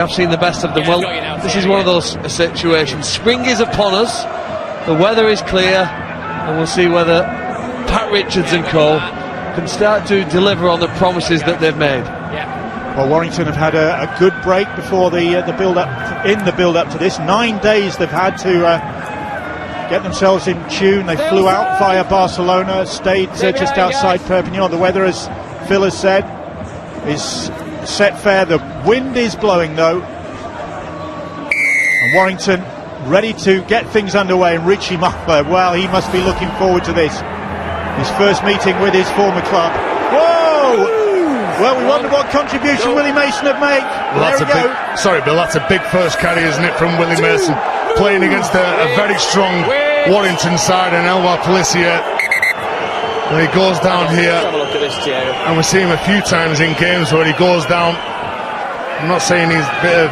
I've seen the best of them. Well, this is one of those situations. Spring is upon us, the weather is clear, and we'll see whether Pat Richards and co can start to deliver on the promises that they've made. Well, Warrington have had a good break before the build-up to this. 9 days they've had to get themselves in tune. They flew out via Barcelona, stayed just outside Perpignan. The weather, as Phil has said, is set fair. The wind is blowing though, and Warrington ready to get things underway. And Richie Muffler, well, he must be looking forward to this, his first meeting with his former club. Whoa! Well, we wonder what contribution Willie Mason have made. Well, sorry, Bill, that's a big first carry, isn't it, from Willie Mason, playing against a very strong Warrington side, and Elwar Pelissier. When he goes down here, and we see him a few times in games where he goes down. I'm not saying he's a bit of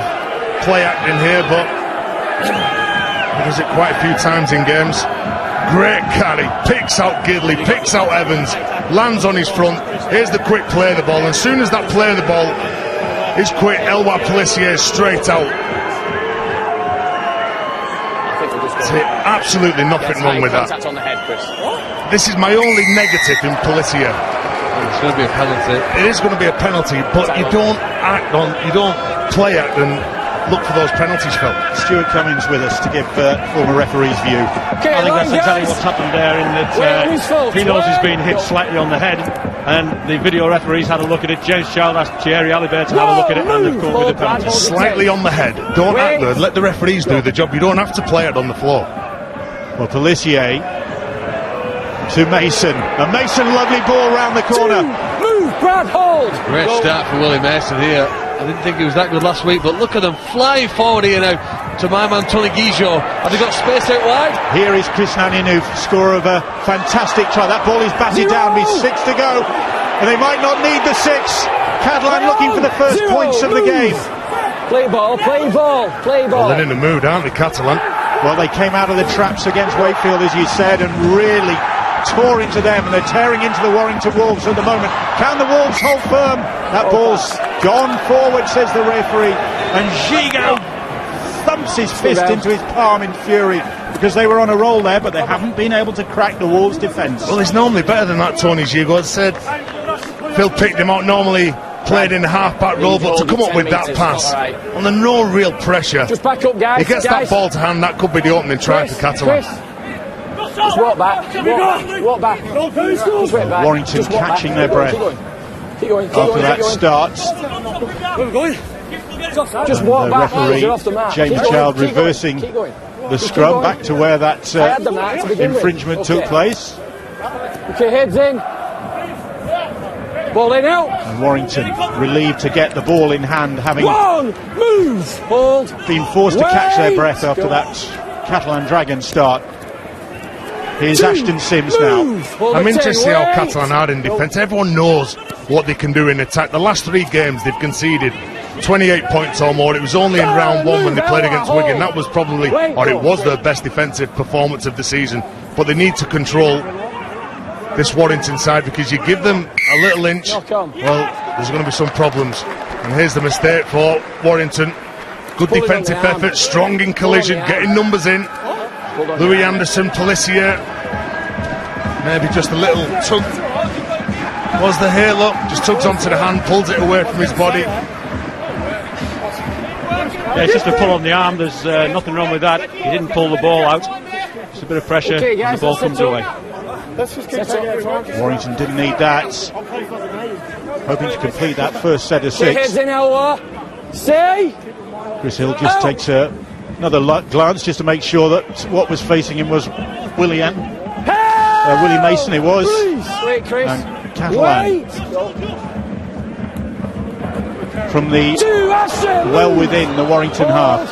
play acting here, but he does it quite a few times in games. Great carry, picks out Gidley, picks out Evans, lands on his front. Here's the quick play of the ball, and as soon as that play of the ball is quick, Elwar Pelissier straight out. Absolutely nothing wrong with that. This is my only negative in Pelissier. It's going to be a penalty. It is going to be a penalty, but you don't play act and look for those penalties, Phil. Stuart Cummings with us to give former referee's view. I think that's exactly what's happened there, in that he knows he's been hit slightly on the head, and the video referees had a look at it. James Child asked Thierry Alibert to have a look at it, and they've caught with the penalty. Slightly on the head. Don't act there. Let the referees do the job. You don't have to play it on the floor. Well, Pelissier to Mason. And Mason, lovely ball round the corner. Move, Brad, hold. Great start for Willie Mason here. I didn't think he was that good last week, but look at them flying forward here now to my man Tony Guijo. Have they got space out wide? Here is Chris Naninou, scorer of a fantastic try. That ball is batted down with 6 to go, and they might not need the 6. Catalan looking for the first points of the game. Play ball, play ball, play ball. Well, they're in the mood, aren't they, Catalan? Well, they came out of the traps against Wakefield, as you said, and really tore into them, and they're tearing into the Warrington Wolves at the moment. Can the Wolves hold firm? That ball's gone forward, says the referee, and Gigot thumps his fist into his palm in fury, because they were on a roll there, but they haven't been able to crack the Wolves' defence. Well, he's normally better than that, Tony Gigot said. Phil picked him out, normally played in the half-back role, but to come up with that pass under no real pressure, just back up, guys. He gets that ball to hand, that could be the opening try for Catalan. Just walk back, walk back. Just back. Warrington just catching back. their breath Keep going, after that starts. Just walk back. Referee You're off the mark. James Child reversing the scrum back to where that infringement took place. Okay, heads in. Ball in out. And Warrington relieved to get the ball in hand, having move, hold, been forced to catch their breath after that Catalan Dragons start. Here's Ashton Sims now. I'm interested to see how Catalan are in defence. Everyone knows what they can do in attack. The last 3 games they've conceded 28 points or more. It was only in round 1 when they played against Wigan. That was probably, or it was, their best defensive performance of the season. But they need to control this Warrington side, because you give them a little inch, well, there's going to be some problems. And here's the mistake for Warrington. Good defensive effort, strong in collision, getting numbers in. Louis Anderson, Pelissier, maybe just a little tug. Was the halo, just tugs onto the hand, pulls it away from his body. Yeah, it's just a pull on the arm. There's nothing wrong with that. He didn't pull the ball out. Just a bit of pressure, and the ball comes away. Warrington didn't need that. Hoping to complete that first set of 6. Chris Hill just takes another glance just to make sure that what was facing him was Willie Mason. It was, and Catalan from the well within the Warrington half.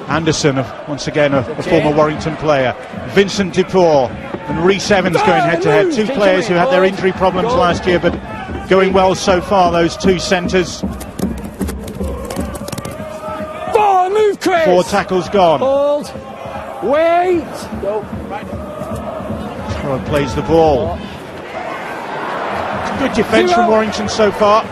Anderson, once again a former Warrington player. Vincent Dupont and Rhys Evans going head to head. 2 players who had their injury problems last year, but going well so far, those 2 centres. Move, Chris. 4 tackles gone. Hold. Wait. Tyrone plays the ball. Good defence from Warrington so far.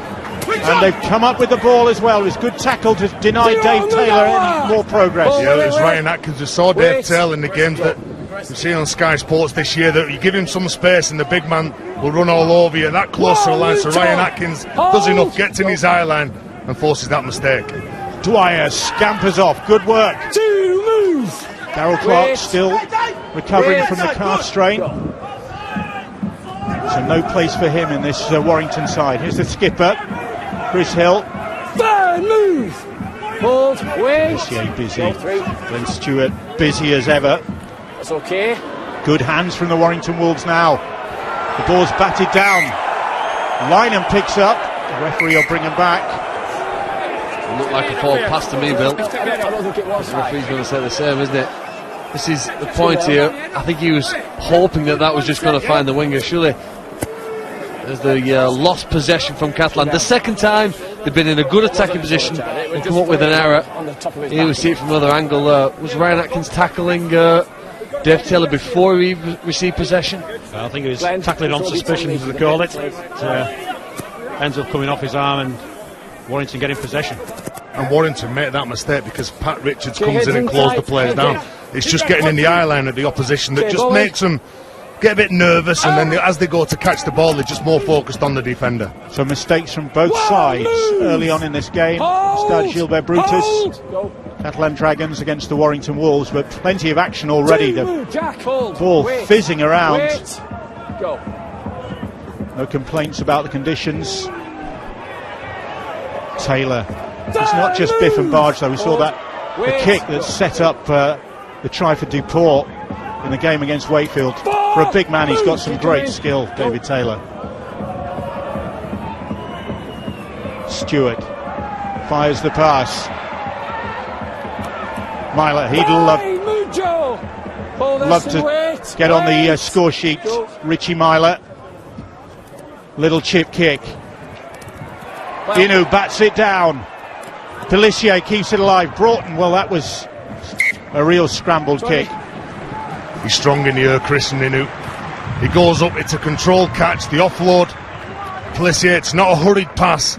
And they've come up with the ball as well. It was good tackle to deny Dave Taylor any more progress. Yeah, it was Ryan Atkins. We saw Dave Taylor in the games that we've seen on Sky Sports this year, that you give him some space and the big man will run all over you. That close to the line, so Ryan Atkins does enough, gets in his eye line and forces that mistake. Dwyer scampers off. Good work. Darryl Clark still recovering from the calf strain. So no place for him in this Warrington side. Here's the skipper, Chris Hill. Messier busy. Glenn Stewart busy as ever. That's okay. Good hands from the Warrington Wolves now. The ball's batted down. Lynham picks up. The referee will bring him back. It looked like a forward pass to me, Bill. The referee's going to say the same, isn't it? This is the point here. I think he was hoping that was just going to find the winger, surely. There's the lost possession from Catalan. The second time they've been in a good attacking position and come up with an error. Here we see it from another angle. Was Ryan Atkins tackling Dave Taylor before he received possession? I think he was tackling on suspicion, as they call it. Ends up coming off his arm and Warrington getting possession. And Warrington made that mistake because Pat Richards comes in and closes the players down. It's just getting in the eye line of the opposition that just makes them get a bit nervous, and then as they go to catch the ball, they're just more focused on the defender. So mistakes from both sides early on in this game. Stade Gilbert Brutus, Catalans Dragons against the Warrington Wolves, but plenty of action already. The ball fizzing around. No complaints about the conditions. Taylor. It's not just biff and barge though. We saw that the kick that set up the try for Duport in the game against Wakefield. For a big man, he's got some great skill, David Taylor. Stewart fires the pass. Myler, he'd love to get on the score sheet. Richie Myler. Little chip kick. Inu bats it down. Pelissier keeps it alive. Broughton, well, that was a real scrambled kick. He's strong in the air, Chris Inu. He goes up, it's a controlled catch, the offload. Pelissier, it's not a hurried pass.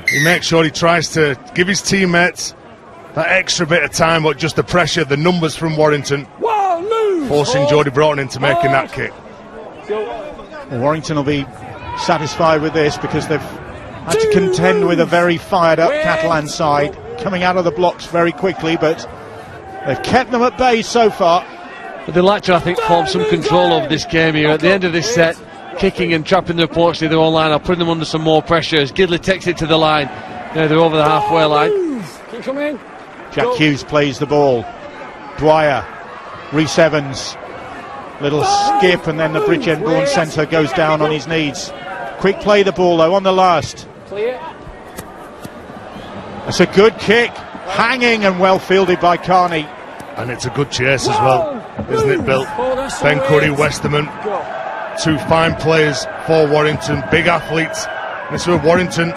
He makes sure he tries to give his teammates that extra bit of time, but just the pressure, the numbers from Warrington, forcing Jody Broughton into making that kick. Well, Warrington will be satisfied with this because they've had to contend with a very fired up Catalan side, coming out of the blocks very quickly, but they've kept them at bay so far. But they'd like to, I think, form some control over this game here. At the end of this set, kicking and trapping their opponents to their own line, or putting them under some more pressure as Gidley takes it to the line. Now they're over the halfway line. Jack Hughes plays the ball. Dwyer, Rhys Evans, little skip, and then the Bridgend Bourne centre goes down on his knees. Quick play the ball though on the last. That's a good kick, hanging and well fielded by Carney. And it's a good chase as well, isn't it, Bill? Ben Curry, Westerman, two fine players for Warrington, big athletes. This is where Warrington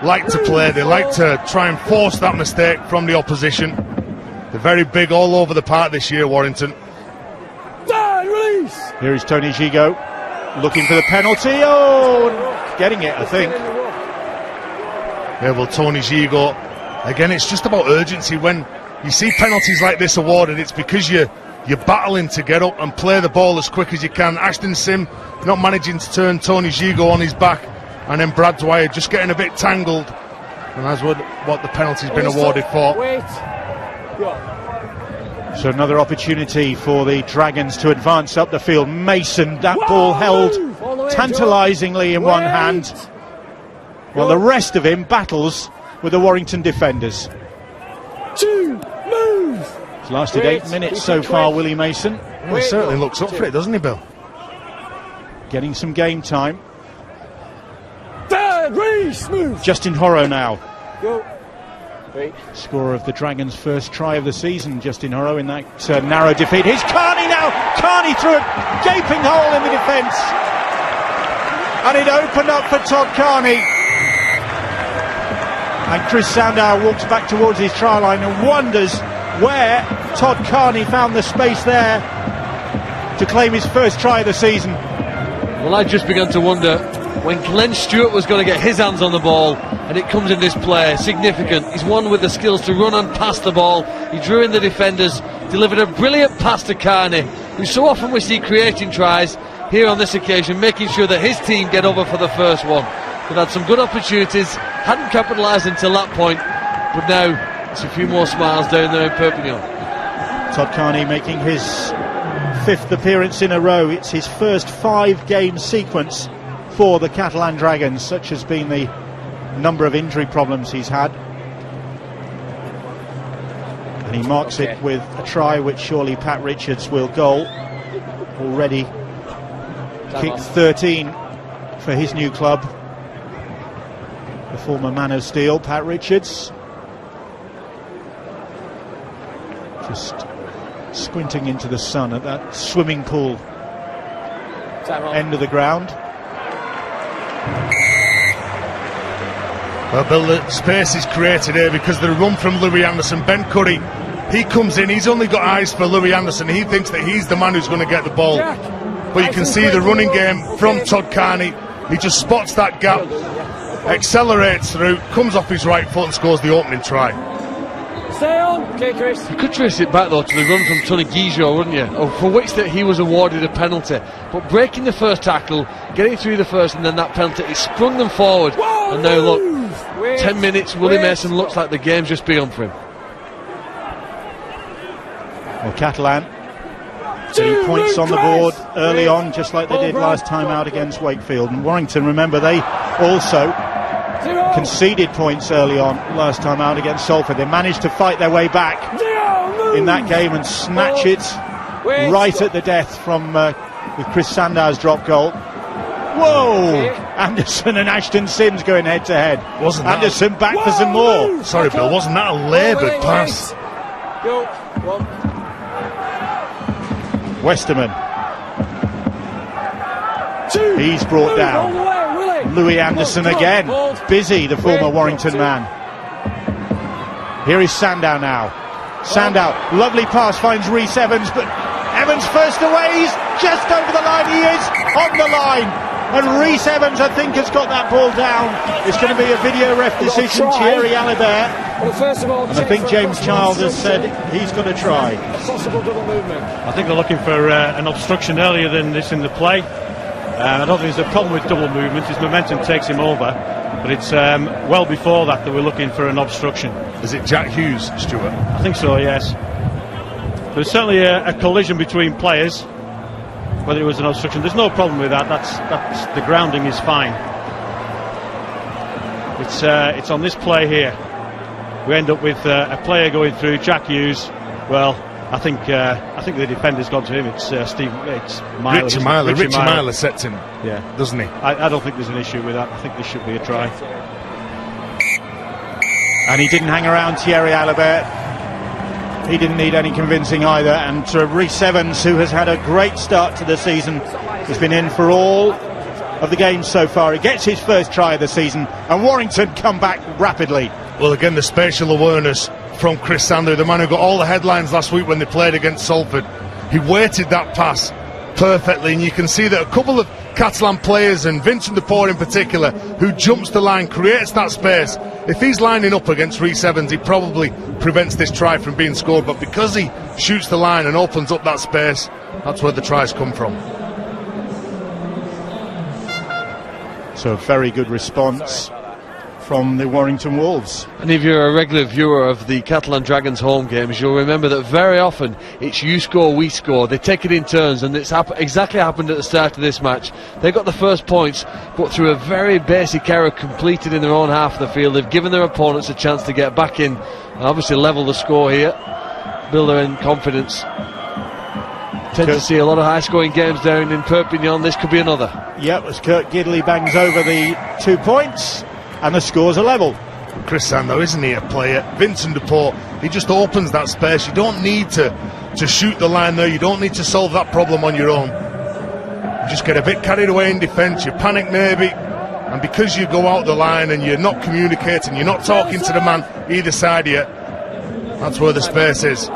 like to play. They like to try and force that mistake from the opposition. They're very big all over the park this year, Warrington. Here is Tony Gigot looking for the penalty. Oh, getting it, I think. Yeah, well, Tony Gigot, again, it's just about urgency. When you see penalties like this awarded, it's because you're battling to get up and play the ball as quick as you can. Ashton Sim not managing to turn Tony Gigot on his back, and then Brad Dwyer just getting a bit tangled, and that's what the penalty's been awarded for. So another opportunity for the Dragons to advance up the field. Mason, that ball held tantalisingly in one hand, while the rest of him battles with the Warrington defenders. It's lasted 8 minutes so far, Willie Mason. Well, he certainly looks up for it, doesn't he, Bill? Getting some game time. Justin Horrow now. Scorer of the Dragons' first try of the season, Justin Horrow, in that narrow defeat. Here's Carney now! Carney through a gaping hole in the defence. And it opened up for Todd Carney. And Chris Sandow walks back towards his try line and wonders where Todd Carney found the space there to claim his first try of the season. Well, I just began to wonder when Glenn Stewart was going to get his hands on the ball. and it comes in this play, significant. He's one with the skills to run and pass the ball. He drew in the defenders, delivered a brilliant pass to Carney, who so often we see creating tries. Here on this occasion, making sure that his team get over for the first one. They've had some good opportunities, hadn't capitalised until that point, but now it's a few more smiles down there in Perpignan. Todd Carney making his 5th appearance in a row. It's his first 5-game sequence for the Catalan Dragons. Such has been the number of injury problems he's had. And he marks it with a try which surely Pat Richards will goal. Already kicked 13 for his new club. The former man of steel, Pat Richards. Just squinting into the sun at that swimming pool end of the ground. Well, Bill, the space is created here because of the run from Louis Anderson. Ben Curry, he comes in, he's only got eyes for Louis Anderson. He thinks that he's the man who's going to get the ball. But you can see the running game from Todd Carney. He just spots that gap, accelerates through, comes off his right foot and scores the opening try. Stay on. Okay, Chris. You could trace it back though to the run from Tony Guijo, wouldn't you? For which that he was awarded a penalty. But breaking the first tackle, getting through the first and then that penalty, it sprung them forward. And now look, 10 minutes, Willie Mason looks like the game's just begun for him. Well, Catalan, 3 points on the board early on, just like they did last time out against Wakefield. And Warrington, remember, they also conceded points early on last time out against Salford. They managed to fight their way back in that game and snatch it right at the death from with Chris Sandow's drop goal. Whoa! Anderson and Ashton Sims going head to head. Wasn't that Anderson back for some more. Sorry, Bill, wasn't that a laboured pass? Westerman. He's brought down. Louis Anderson again. Busy, the former Warrington man. Here is Sandow now. Sandow, lovely pass, finds Rhys Evans, but Evans first away. He's just over the line. He is on the line. And Rhys Evans, I think, has got that ball down. It's going to be a video ref decision, Thierry Alibert. And I think James Child has said he's going to try. I think they're looking for an obstruction earlier than this in the play. I don't think there's a problem with double movement. His momentum takes him over, but it's well before that we're looking for an obstruction. Is it Jack Hughes, Stuart? I think so, yes. There's certainly a collision between players. Whether it was an obstruction, there's no problem with that. That's the grounding is fine. It's on this play here. We end up with a player going through, Jack Hughes. Well, I think the defender's gone to him. It's Steve. It's Myler. Richie Myler sets him. Yeah, doesn't he? I don't think there's an issue with that. I think this should be a try. And he didn't hang around, Thierry Alibert. He didn't need any convincing either. And Rhys Evans, who has had a great start to the season, has been in for all of the games so far. He gets his first try of the season, and Warrington come back rapidly. Well, again, the spatial awareness from Chris Sandow, the man who got all the headlines last week when they played against Salford. He weighted that pass perfectly, and you can see that a couple of Catalan players, and Vincent de Paul in particular, who jumps the line, creates that space. If he's lining up against Rhys Evans, he probably prevents this try from being scored, but because he shoots the line and opens up that space, that's where the tries come from. So a very good response from the Warrington Wolves. And if you're a regular viewer of the Catalan Dragons home games, you'll remember that very often it's you score, we score. They take it in turns, and it's exactly happened at the start of this match. They got the first points, but through a very basic error completed in their own half of the field, they've given their opponents a chance to get back in and obviously level the score here, build their own confidence. Tend to see a lot of high-scoring games down in Perpignan. This could be another. Yep, as Kurt Gidley bangs over the 2 points, and the score's a level. Chris Sandow, isn't he a player? Vincent de Paul, he just opens that space. You don't need to shoot the line there. You don't need to solve that problem on your own. You just get a bit carried away in defence. You panic maybe, and because you go out the line and you're not communicating, you're not talking to the man either side of you, that's where the space is.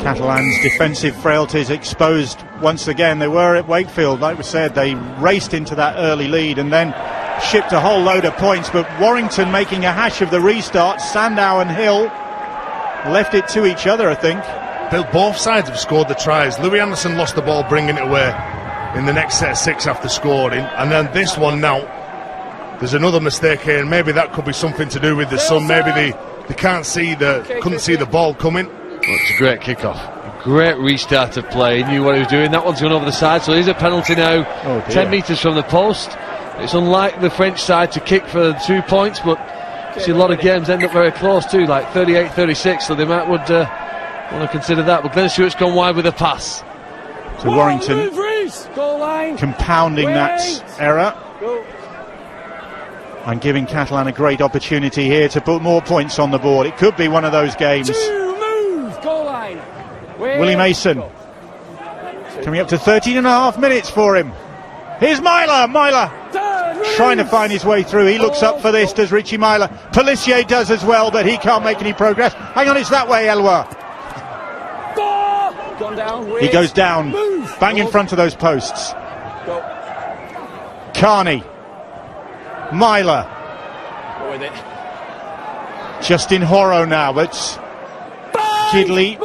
Catalans' defensive frailties exposed once again. They were at Wakefield, like we said, they raced into that early lead and then shipped a whole load of points, but Warrington making a hash of the restart. Sandow and Hill left it to each other, I think. Both sides have scored the tries. Louis Anderson lost the ball bringing it away in the next set of 6 after scoring, and then this one now, there's another mistake here, and maybe that could be something to do with the sun. Maybe they couldn't see the ball coming. Well, it's a great kick-off, a great restart of play. He knew what he was doing. That one's gone over the side, so here's a penalty now. 10 metres from the post. It's unlike the French side to kick for 2 points, but you see a lot of games end up very close too, like 38-36, so they might would want to consider that. But Glenn Stewart's gone wide with a pass. So Warrington compounding that error and giving Catalan a great opportunity here to put more points on the board. It could be one of those games. Willie Mason coming up to 13 and a half minutes for him. Here's Myler trying to find his way through. He looks up for this, does Richie Myler. Pelissier does as well, but he can't make any progress. Hang on, it's that way, Elwa. He goes down, bang in front of those posts. Carney, Myler, Justin Horo now, but Gidley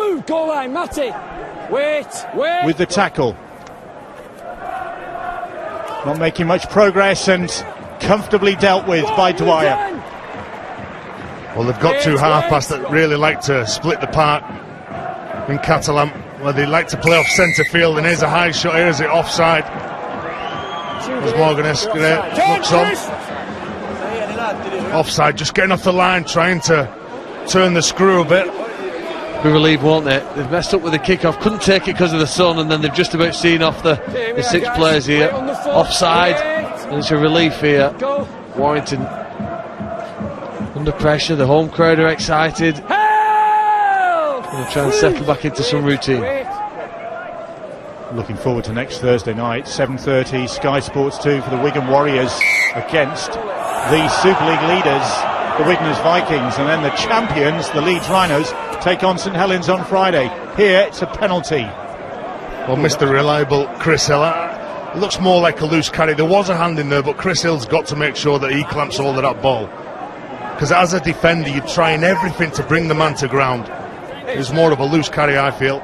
with the tackle. Not making much progress and comfortably dealt with by Dwyer. Well, they've got 2 half-backs that really like to split the park in Catalan, where they like to play off centre field, and here's a high shot, here's it offside. As Morgan Escudero looks on. Offside, just getting off the line, trying to turn the screw a bit. Be relieved, won't they? They've messed up with the kick-off, couldn't take it because of the sun, and then they've just about seen off the 6 players here. Offside, and it's a relief here. Warrington under pressure, the home crowd are excited. Going to try and settle back into some routine. Looking forward to next Thursday night, 7:30, Sky Sports 2 for the Wigan Warriors against the Super League leaders, the Widnes Vikings, and then the champions, the Leeds Rhinos, take on St Helens on Friday. Here it's a penalty. Well, Mr. Reliable Chris Hill, it looks more like a loose carry. There was a hand in there, but Chris Hill's got to make sure that he clamps hold of that ball, because as a defender you're trying everything to bring the man to ground. It's more of a loose carry, I feel.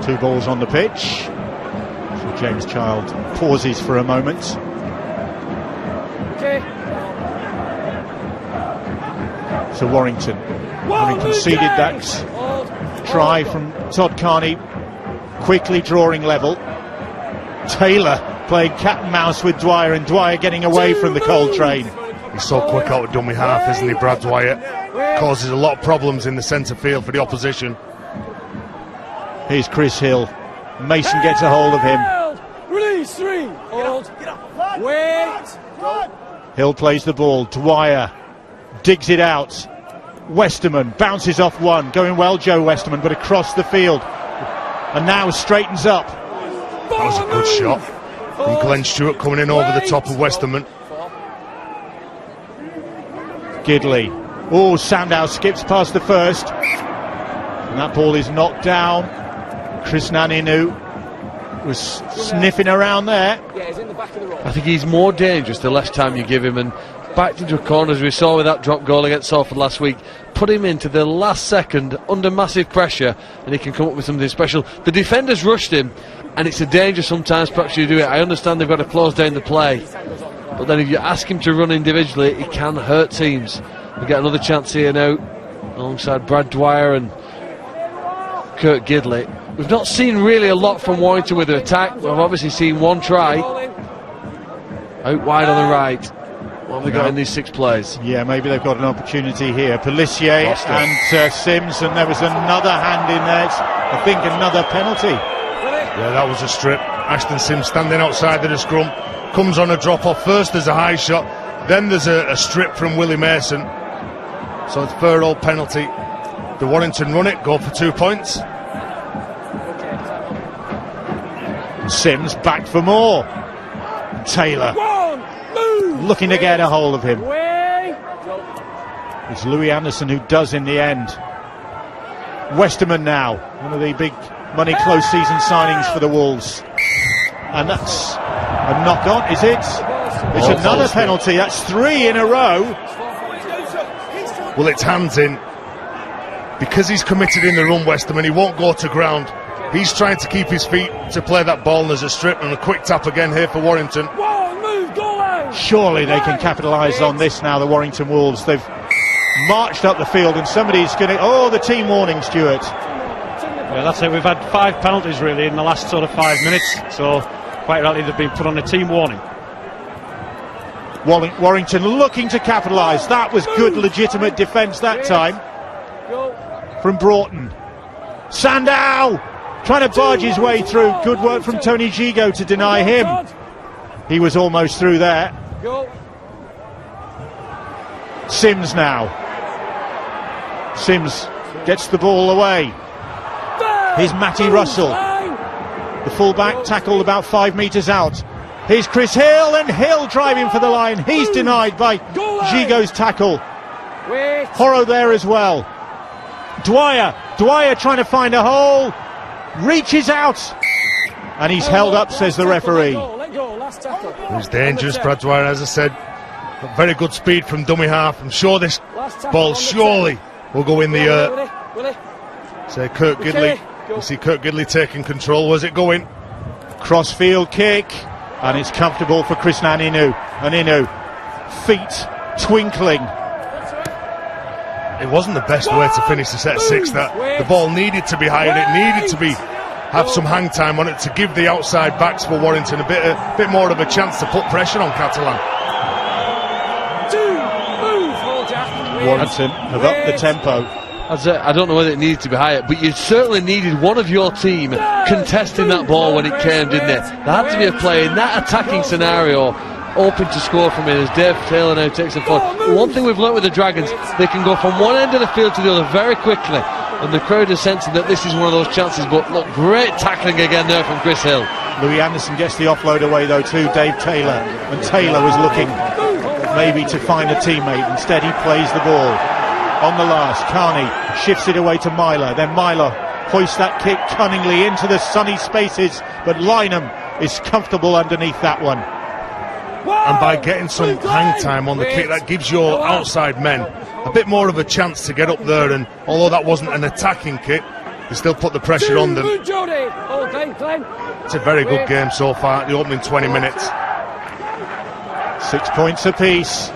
2 balls on the pitch. So James Child pauses for a moment. So Warrington, having conceded that try from Todd Carney, quickly drawing level. Taylor playing cat and mouse with Dwyer, and Dwyer getting away from the coal train. He's so quick out of dummy half, isn't he, Brad Dwyer? Causes a lot of problems in the centre field for the opposition. Here's Chris Hill. Mason gets a hold of him. Release 3. Hold. Wait. Hill plays the ball. Dwyer digs it out. Westerman bounces off one. Going well, Joe Westerman, but across the field. And now straightens up. That was a good shot. And Glenn Stewart coming in over the top of Westerman. Gidley. Oh, Sandow skips past the first. And that ball is knocked down. Chris Naninu was sniffing around there. I think he's more dangerous the less time you give him, and backed into a corner as we saw with that drop goal against Salford last week. Put him into the last second under massive pressure and he can come up with something special. The defenders rushed him, and it's a danger sometimes perhaps you do it. I understand they've got to close down the play, but then if you ask him to run individually, it can hurt teams. We get another chance here now alongside Brad Dwyer and Kurt Gidley. We've not seen really a lot from Warrington with their attack. We've obviously seen 1 try out wide on the right. What have they got in these 6 plays? Yeah, maybe they've got an opportunity here. Pelissier and Sims, and there was another hand in there. I think another penalty. Yeah, that was a strip. Ashton Sims standing outside of the scrum, comes on a drop off. First there's a high shot, then there's a strip from Willie Mason. So it's third old penalty. The Warrington run it, go for 2 points. Sims back for more. Taylor looking to get a hold of him. It's Louis Anderson who does in the end. Westerman now, one of the big money close season signings for the Wolves. And that's a knock on, is it? It's another penalty. That's 3 in a row. Well, it's hands in. Because he's committed in the run, Westham, and he won't go to ground. He's trying to keep his feet to play that ball, and there's a strip and a quick tap again here for Warrington. Surely they can capitalise on this now, the Warrington Wolves. They've marched up the field and somebody's going to... Oh, the team warning, Stuart. Yeah, that's it. We've had 5 penalties really in the last sort of 5 minutes, so quite rightly they've been put on a team warning. Warrington looking to capitalise. That was good legitimate defence that time from Broughton. Sandow trying to barge his way through. Good work from Tony Gigo to deny him. He was almost through there. Sims now. Sims gets the ball away. Here's Matty Russell. The fullback tackled about 5 metres out. Here's Chris Hill, and Hill driving for the line. He's denied by Gigo's tackle. Horrow there as well. Dwyer trying to find a hole. Reaches out. And he's held up, says the referee. It was dangerous, Brad Dwyer, as I said. Got very good speed from dummy half. I'm sure this ball surely will go in the say Kirk Gidley. You see Kirk Gidley taking control. Was it going? Crossfield kick. And it's comfortable for Chris Aninu. Aninu, feet twinkling. It wasn't the best way to finish the set of 6. That the ball needed to be higher. It needed to have some hang time on it to give the outside backs for Warrington a bit more of a chance to put pressure on Catalan. Warrington have upped the tempo. I don't know whether it needed to be higher, but you certainly needed one of your team contesting that ball when it came, didn't it? There had to be a player in that attacking scenario open to score from it, as Dave Taylor now takes it forward. But one thing we've learnt with the Dragons, they can go from one end of the field to the other very quickly, and the crowd is sensing that this is one of those chances. But look, great tackling again there from Chris Hill. Louis Anderson gets the offload away though to Dave Taylor, and Taylor was looking maybe to find a teammate. Instead he plays the ball on the last. Carney shifts it away to Myler, then Myler hoists that kick cunningly into the sunny spaces, but Lynham is comfortable underneath that one. And by getting some hang time on the kick, that gives your outside men a bit more of a chance to get up there, and although that wasn't an attacking kick, they still put the pressure on them. It's a very good game so far, the opening 20 minutes. 6 points apiece.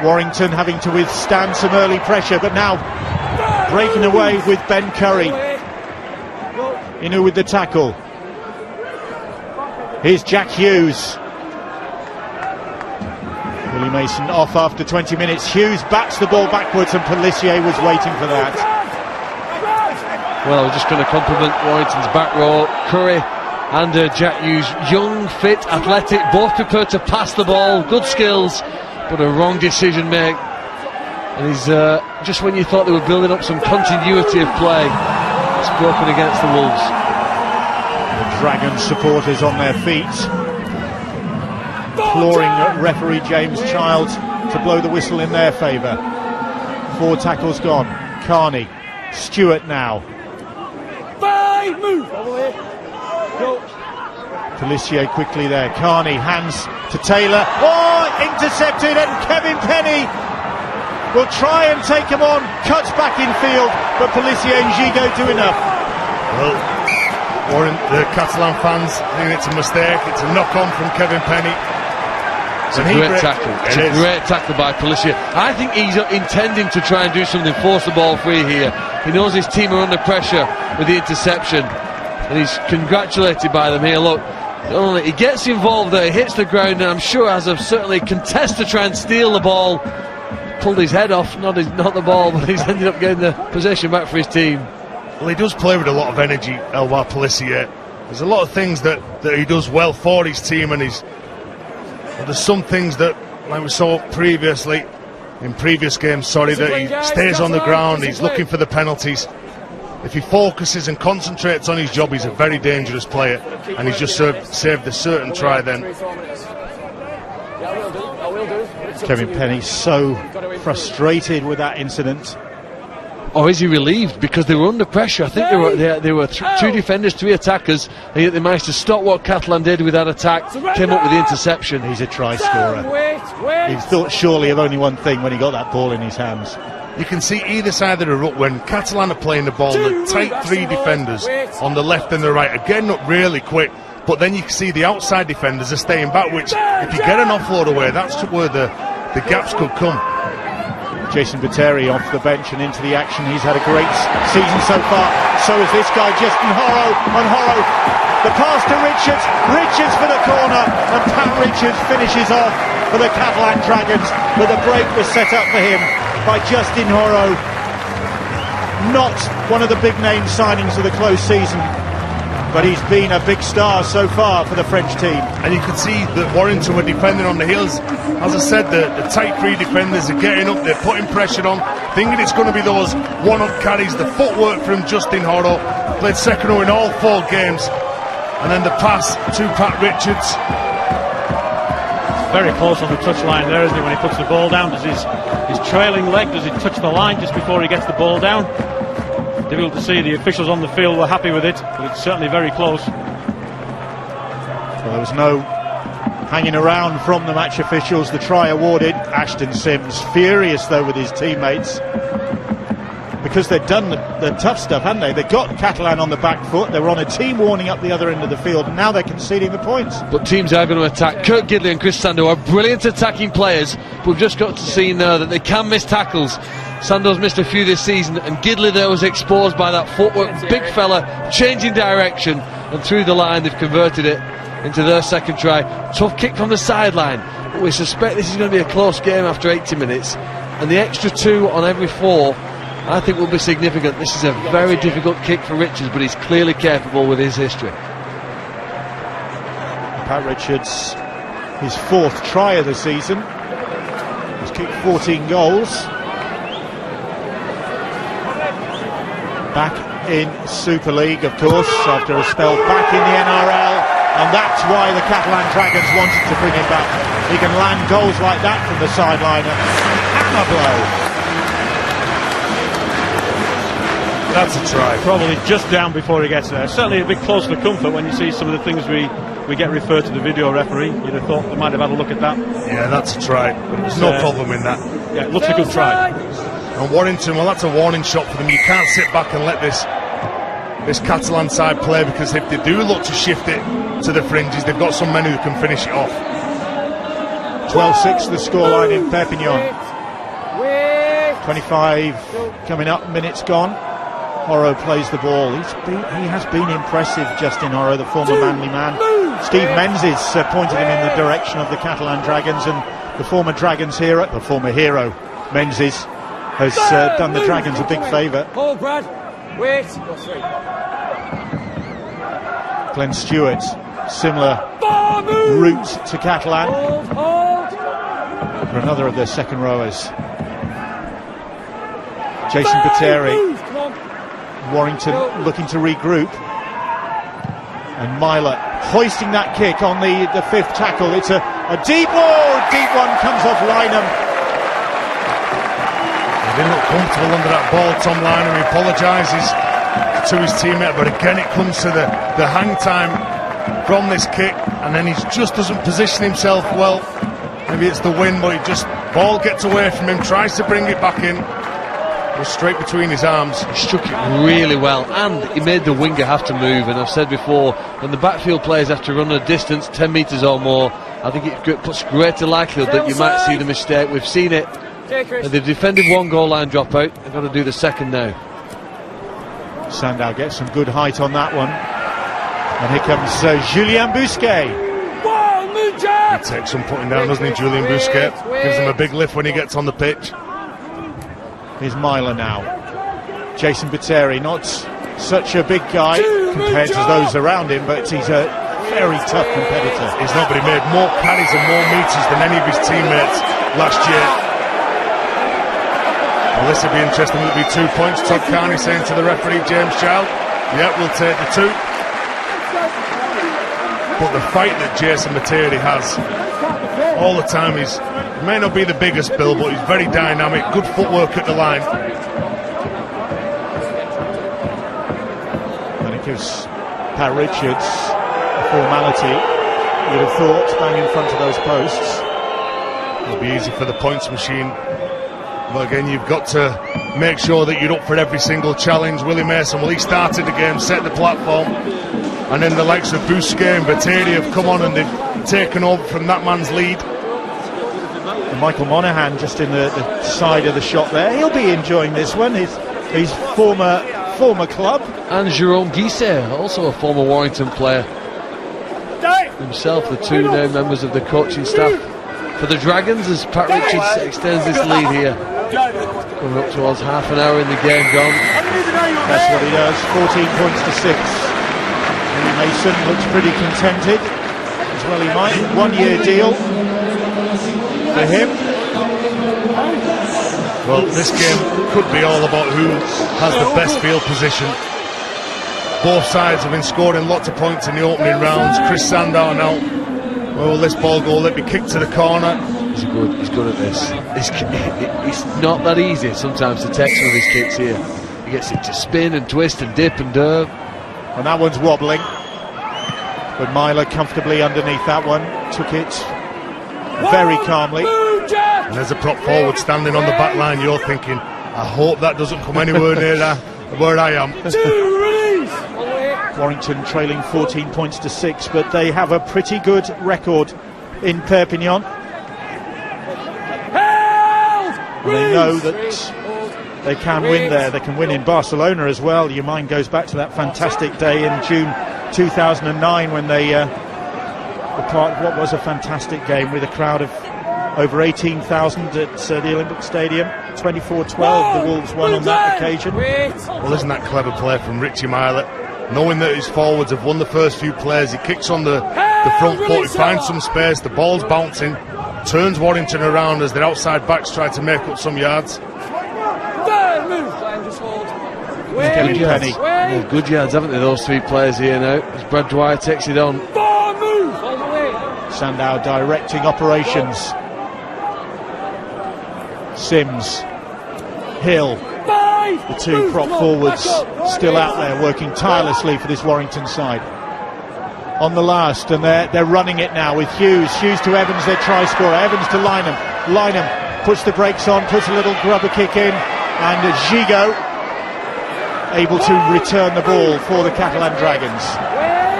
Warrington having to withstand some early pressure, but now breaking away with Ben Curry. Inu with the tackle. Here's Jack Hughes. Willie Mason off after 20 minutes. Hughes bats the ball backwards, and Pelissier was waiting for that. Well, we're just going to compliment Warrington's back row. Curry and Jack Hughes, young, fit, athletic, both prepared to pass the ball, good skills, but a wrong decision made. And he's just when you thought they were building up some continuity of play, it's broken against the Wolves. The Dragons supporters on their feet, imploring referee James Child to blow the whistle in their favour. 4 tackles gone. Carney, Stewart now. Move. Pelissier quickly there. Carney hands to Taylor. Oh, intercepted, and Kevin Penny will try and take him on. Cuts back in field, but Pelissier and Gigo do enough. Well, the Catalan fans think it's a mistake. It's a knock on from Kevin Penny. It's a great tackle. It's a great tackle by Pelissier. I think he's intending to try and do something, force the ball free here. He knows his team are under pressure with the interception, and he's congratulated by them here. Look, he gets involved there, he hits the ground, and I'm sure as a certainly contests to try and steal the ball. Pulled his head off, not the ball, but he's ended up getting the possession back for his team. Well, he does play with a lot of energy, Elwar Pelissier. There's a lot of things that he does well for his team, and there's some things that, like we saw previously, in previous games, that he stays on the ground, he's looking for the penalties. If he focuses and concentrates on his job, he's a very dangerous player, and he's just saved a certain try then. Kevin Penny so frustrated with that incident. Or is he relieved because they were under pressure? I think there were two defenders, three attackers. They managed to stop what Catalan did with that attack, came up with the interception. He's a try scorer. He thought surely of only one thing when he got that ball in his hands. You can see either side of the ruck when Catalan are playing the ball, the tight three defenders on the left and the right are getting up really quick, but then you can see the outside defenders are staying back, which if you get an offload away, that's where the gaps could come. Jason Botteri off the bench and into the action. He's had a great season so far. So is this guy, Justin Horo. On Horo, the pass to Richards. Richards for the corner, and Pat Richards finishes off for the Catalan Dragons. But the break was set up for him by Justin Horo. Not one of the big name signings of the close season, but he's been a big star so far for the French team. And you can see that Warrington were defending on the heels. As I said, the tight three defenders are getting up, they're putting pressure on, thinking it's going to be those one-up carries. The footwork from Justin Horo, played second row in all 4 games, and then the pass to Pat Richards. Very close on the touchline there, isn't he, when he puts the ball down? Does his trailing leg, does it touch the line just before he gets the ball down? Difficult to see. The officials on the field were happy with it, but it's certainly very close. Well, there was no hanging around from the match officials. The try awarded. Ashton Sims furious though with his teammates, because they'd done the tough stuff, hadn't they? They got Catalan on the back foot. They were on a team warning up the other end of the field, and now they're conceding the points. But teams are going to attack. Kurt Gidley and Chris Sando are brilliant attacking players, but we've just got to see now that they can miss tackles. Sando's missed a few this season, and Gidley there was exposed by that footwork. Big fella changing direction, and through the line they've converted it into their second try. Tough kick from the sideline, but we suspect this is going to be a close game after 80 minutes, and the extra 2 on every 4 I think will be significant. This is a very difficult kick for Richards, but he's clearly capable with his history. Pat Richards, his 4th try of the season. He's kicked 14 goals. Back in Super League, of course, after a spell back in the NRL, and that's why the Catalan Dragons wanted to bring him back. He can land goals like that from the sideline. Hammer blow. That's a try. Probably just down before he gets there. Certainly a bit close for comfort when you see some of the things we get referred to the video referee. You'd have thought they might have had a look at that. Yeah, that's a try. There's no problem in that. Yeah, it looks a good try. And Warrington, well, that's a warning shot for them. You can't sit back and let this Catalan side play, because if they do look to shift it to the fringes, they've got some men who can finish it off. 12-6 the scoreline in Perpignan. 25 coming up, minutes gone. Horo plays the ball. He has been impressive, Justin Horo, the former Manly man. Steve Menzies pointed him in the direction of the Catalan Dragons, and the former Dragons hero, the former hero, Menzies, has done the Dragons a big favour. Hold, Brad. Wait. Glenn Stewart, similar route to Catalan. For another of their second rowers. Jason Botteri. Warrington looking to regroup, and Myler hoisting that kick on the 5th tackle. It's a deep one comes off Lynham. He didn't look comfortable under that ball, Tom Lynham. He apologises to his teammate, but again it comes to the hang time from this kick, and then he just doesn't position himself well. Maybe it's the wind, but ball gets away from him, tries to bring it back in. Straight between his arms. He struck it really well, and he made the winger have to move. And I've said before, when the backfield players have to run a distance 10 metres or more, I think it puts greater likelihood that you might see the mistake. We've seen it. They've defended 1 goal line dropout. They've got to do the second now. Sandow gets some good height on that one, and here comes Julien Bousquet. He takes some putting down, doesn't he, Julien Bousquet? Gives him a big lift when he gets on the pitch. Here's Myler now. Jason Botteri, not such a big guy compared to those around him, but he's a very tough competitor. He's not, but he made more carries and more metres than any of his teammates last year. Well, this will be interesting. It'll be 2 points. Todd Carney saying to the referee, James Child, yeah, we'll take the 2. But the fight that Jason Botteri has all the time, he may not be the biggest, Bill, but he's very dynamic, good footwork at the line. because Pat Richards, a formality, you'd have thought, bang in front of those posts. It'll be easy for the points machine, but again, you've got to make sure that you're up for every single challenge. Willie Mason, well, he started the game, set the platform, and then the likes of Bousquet and Bateri have come on and they've taken over from that man's lead. And Michael Monaghan just in the side of the shot there. He'll be enjoying this one. His former club. And Jerome Guisset, also a former Warrington player himself, the two now members of the coaching staff for the Dragons, as Pat Richards extends this lead here. Coming up towards half an hour in the game gone. That's what he does, 14 points to 6. Willie Mason looks pretty contented, as well he might. 1-year deal for him. Well, this game could be all about who has the best field position. Both sides have been scoring lots of points in the opening rounds. Chris Sandow now, where will this ball go? Let me kick to the corner. He's good at this. It's not that easy sometimes to take some of his kicks here. He gets it to spin and twist and dip and derb. And that one's wobbling, but Myler comfortably underneath that one, took it very calmly. And there's a prop forward standing on the back line. You're thinking, I hope that doesn't come anywhere near where I am. Warrington trailing 14 points to 6, but they have a pretty good record in Perpignan. And they know that they can win there. They can win in Barcelona as well. Your mind goes back to that fantastic day in June 2009 when they were part of what was a fantastic game with a crowd of over 18,000 at the Olympic Stadium. 24-12 the Wolves won on that occasion. Well, isn't that clever play from Richie Myler? Knowing that his forwards have won the first few plays, he kicks on the front foot, he finds some space, the ball's bouncing, turns Warrington around as their outside backs try to make up some yards. Kevin Penny. Well, good yards, haven't they, those three players here now, as Brad Dwyer takes it on. Sandow directing operations. Sims, Hill, the two prop forwards still out there working tirelessly for this Warrington side. On the last, and they're running it now with Hughes to Evans, their try scorer. Evans to Lynham puts the brakes on, puts a little grubber kick in, and Gigot able to return the ball for the Catalan Dragons.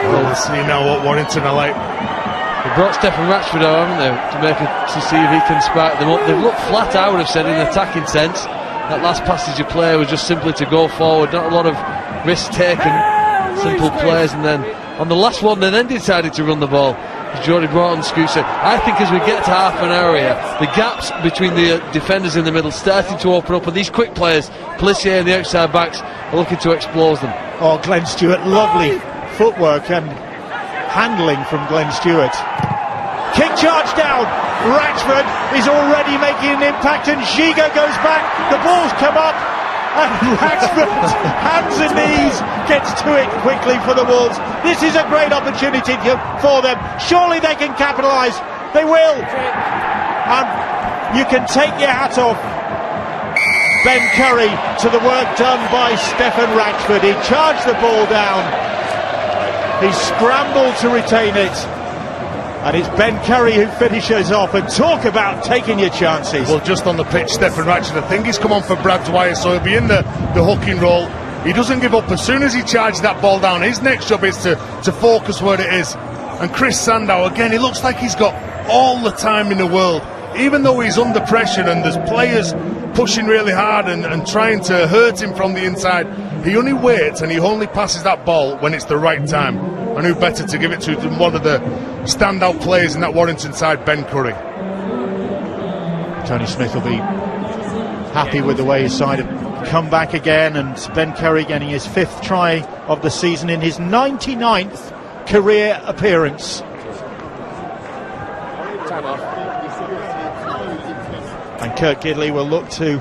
Well, we'll see now what Warrington are like. They brought Stefan Ratchford out, haven't they, to see if he can spark them up. They've looked flat, I would have said, in an attacking sense. That last passage of play was just simply to go forward, not a lot of risk taken, simple plays, and then on the last one they then decided to run the ball. As Jody Broughton scoots it. I think as we get to half an hour here, the gaps between the defenders in the middle starting to open up, and these quick players, Pelissier and the outside backs, are looking to expose them. Oh, Glenn Stewart, lovely footwork and handling from Glenn Stewart. Kick charge down. Ratchford is already making an impact, and Gigot goes back. The ball's come up, and Ratchford, hands and knees, gets to it quickly for the Wolves. This is a great opportunity for them. Surely they can capitalise. They will. And you can take your hat off, Ben Curry, to the work done by Stefan Ratchford. He charged the ball down. He scrambled to retain it. And it's Ben Curry who finishes off, and talk about taking your chances. Well, just on the pitch, Stefan Ratchford, I think he's come on for Brad Dwyer, so he'll be in the hooking role. He doesn't give up. As soon as he charges that ball down, his next job is to focus where it is. And Chris Sandow, again, he looks like he's got all the time in the world. Even though he's under pressure and there's players pushing really hard and trying to hurt him from the inside, he only waits and he only passes that ball when it's the right time. And who better to give it to than one of the standout players in that Warrington side, Ben Curry. Tony Smith will be happy with the way his side have come back again, and Ben Curry getting his 5th try of the season in his 99th career appearance. And Kirk Gidley will look to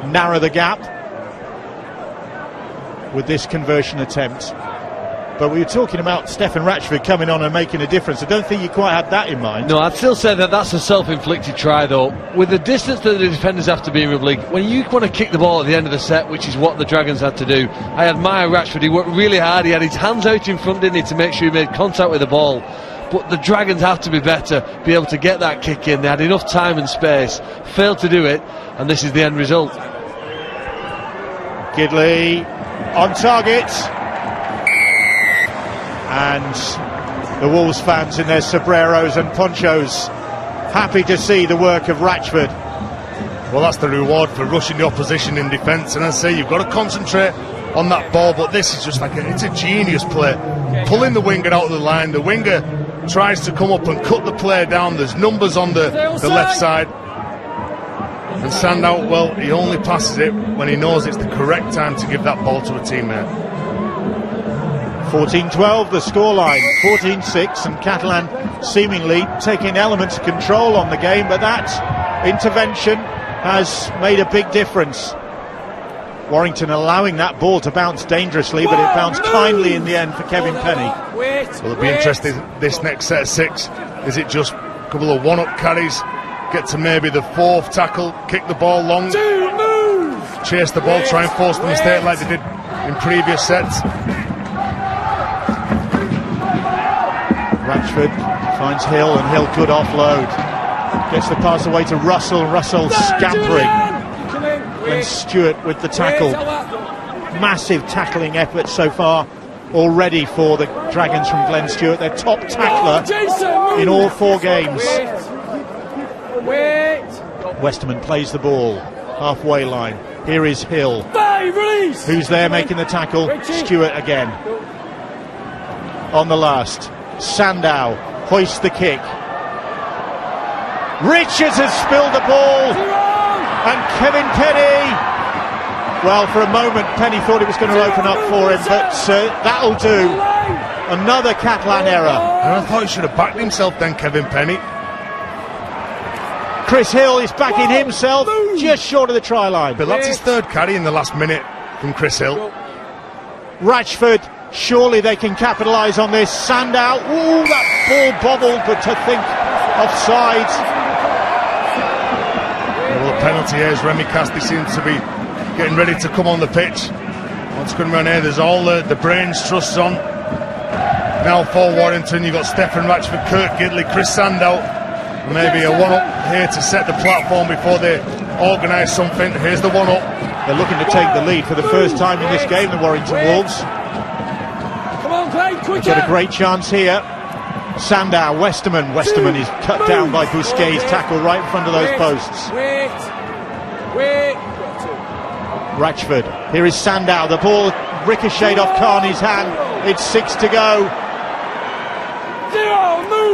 narrow the gap with this conversion attempt. But we were talking about Stefan Ratchford coming on and making a difference. I don't think you quite had that in mind. No, I'd still say that that's a self-inflicted try, though. With the distance that the defenders have to be in rugby league, when you want to kick the ball at the end of the set, which is what the Dragons had to do, I admire Ratchford. He worked really hard. He had his hands out in front, didn't he, to make sure he made contact with the ball. But the Dragons have to be better, be able to get that kick in. They had enough time and space, failed to do it, and this is the end result. Gidley on target. And the Wolves fans in their sombreros and ponchos happy to see the work of Ratchford. Well, that's the reward for rushing the opposition in defence, and I say you've got to concentrate on that ball, but this is just like it's a genius play, pulling the winger out of the line. The winger tries to come up and cut the player down. There's numbers on the left side, and Sandow, well, he only passes it when he knows it's the correct time to give that ball to a teammate. 14-12 the scoreline, 14-6, and Catalan seemingly taking elements of control on the game, but that intervention has made a big difference. Warrington allowing that ball to bounce dangerously, but it bounced kindly in the end for Kevin Penny. Well, it'll be interesting this next set of 6. Is it just a couple of one-up carries, get to maybe the 4th tackle, kick the ball long, chase the ball, try and force the mistake like they did in previous sets? Ratchford finds Hill, and Hill could offload. Gets the pass away to Russell, and Russell scampering. Glenn Stewart with the tackle. Massive tackling effort so far already for the Dragons from Glenn Stewart. Their top tackler in all 4 games. Westerman plays the ball, halfway line. Here is Hill. Who's there making the tackle? Stewart again. On the last. Sandow hoists the kick. Richards has spilled the ball, and Kevin Penny, well, for a moment Penny thought it was going to open up for him, but that'll do. Another Catalan error. And I thought he should have backed himself then, Kevin Penny. Chris Hill is backing himself just short of the try line. But that's his 3rd carry in the last minute from Chris Hill. Ratchford, surely they can capitalise on this. Sandow, ooh, that ball bobbled, but to think offside. Well, the penalty here is Remy Casti seems to be getting ready to come on the pitch. What's going around here? There's all the brains trusts on. Now for Warrington, you've got Stefan Ratchford, Kurt Gidley, Chris Sandow. Maybe a one-up here to set the platform before they organise something. Here's the one-up. They're looking to take the lead for the first time in this game, the Warrington Wolves. They've got a great chance here. Sandow, Westerman is cut down by Busquets' tackle right in front of those posts. Ratchford, here is Sandow, the ball ricocheted off Carney's hand. It's 6 to go.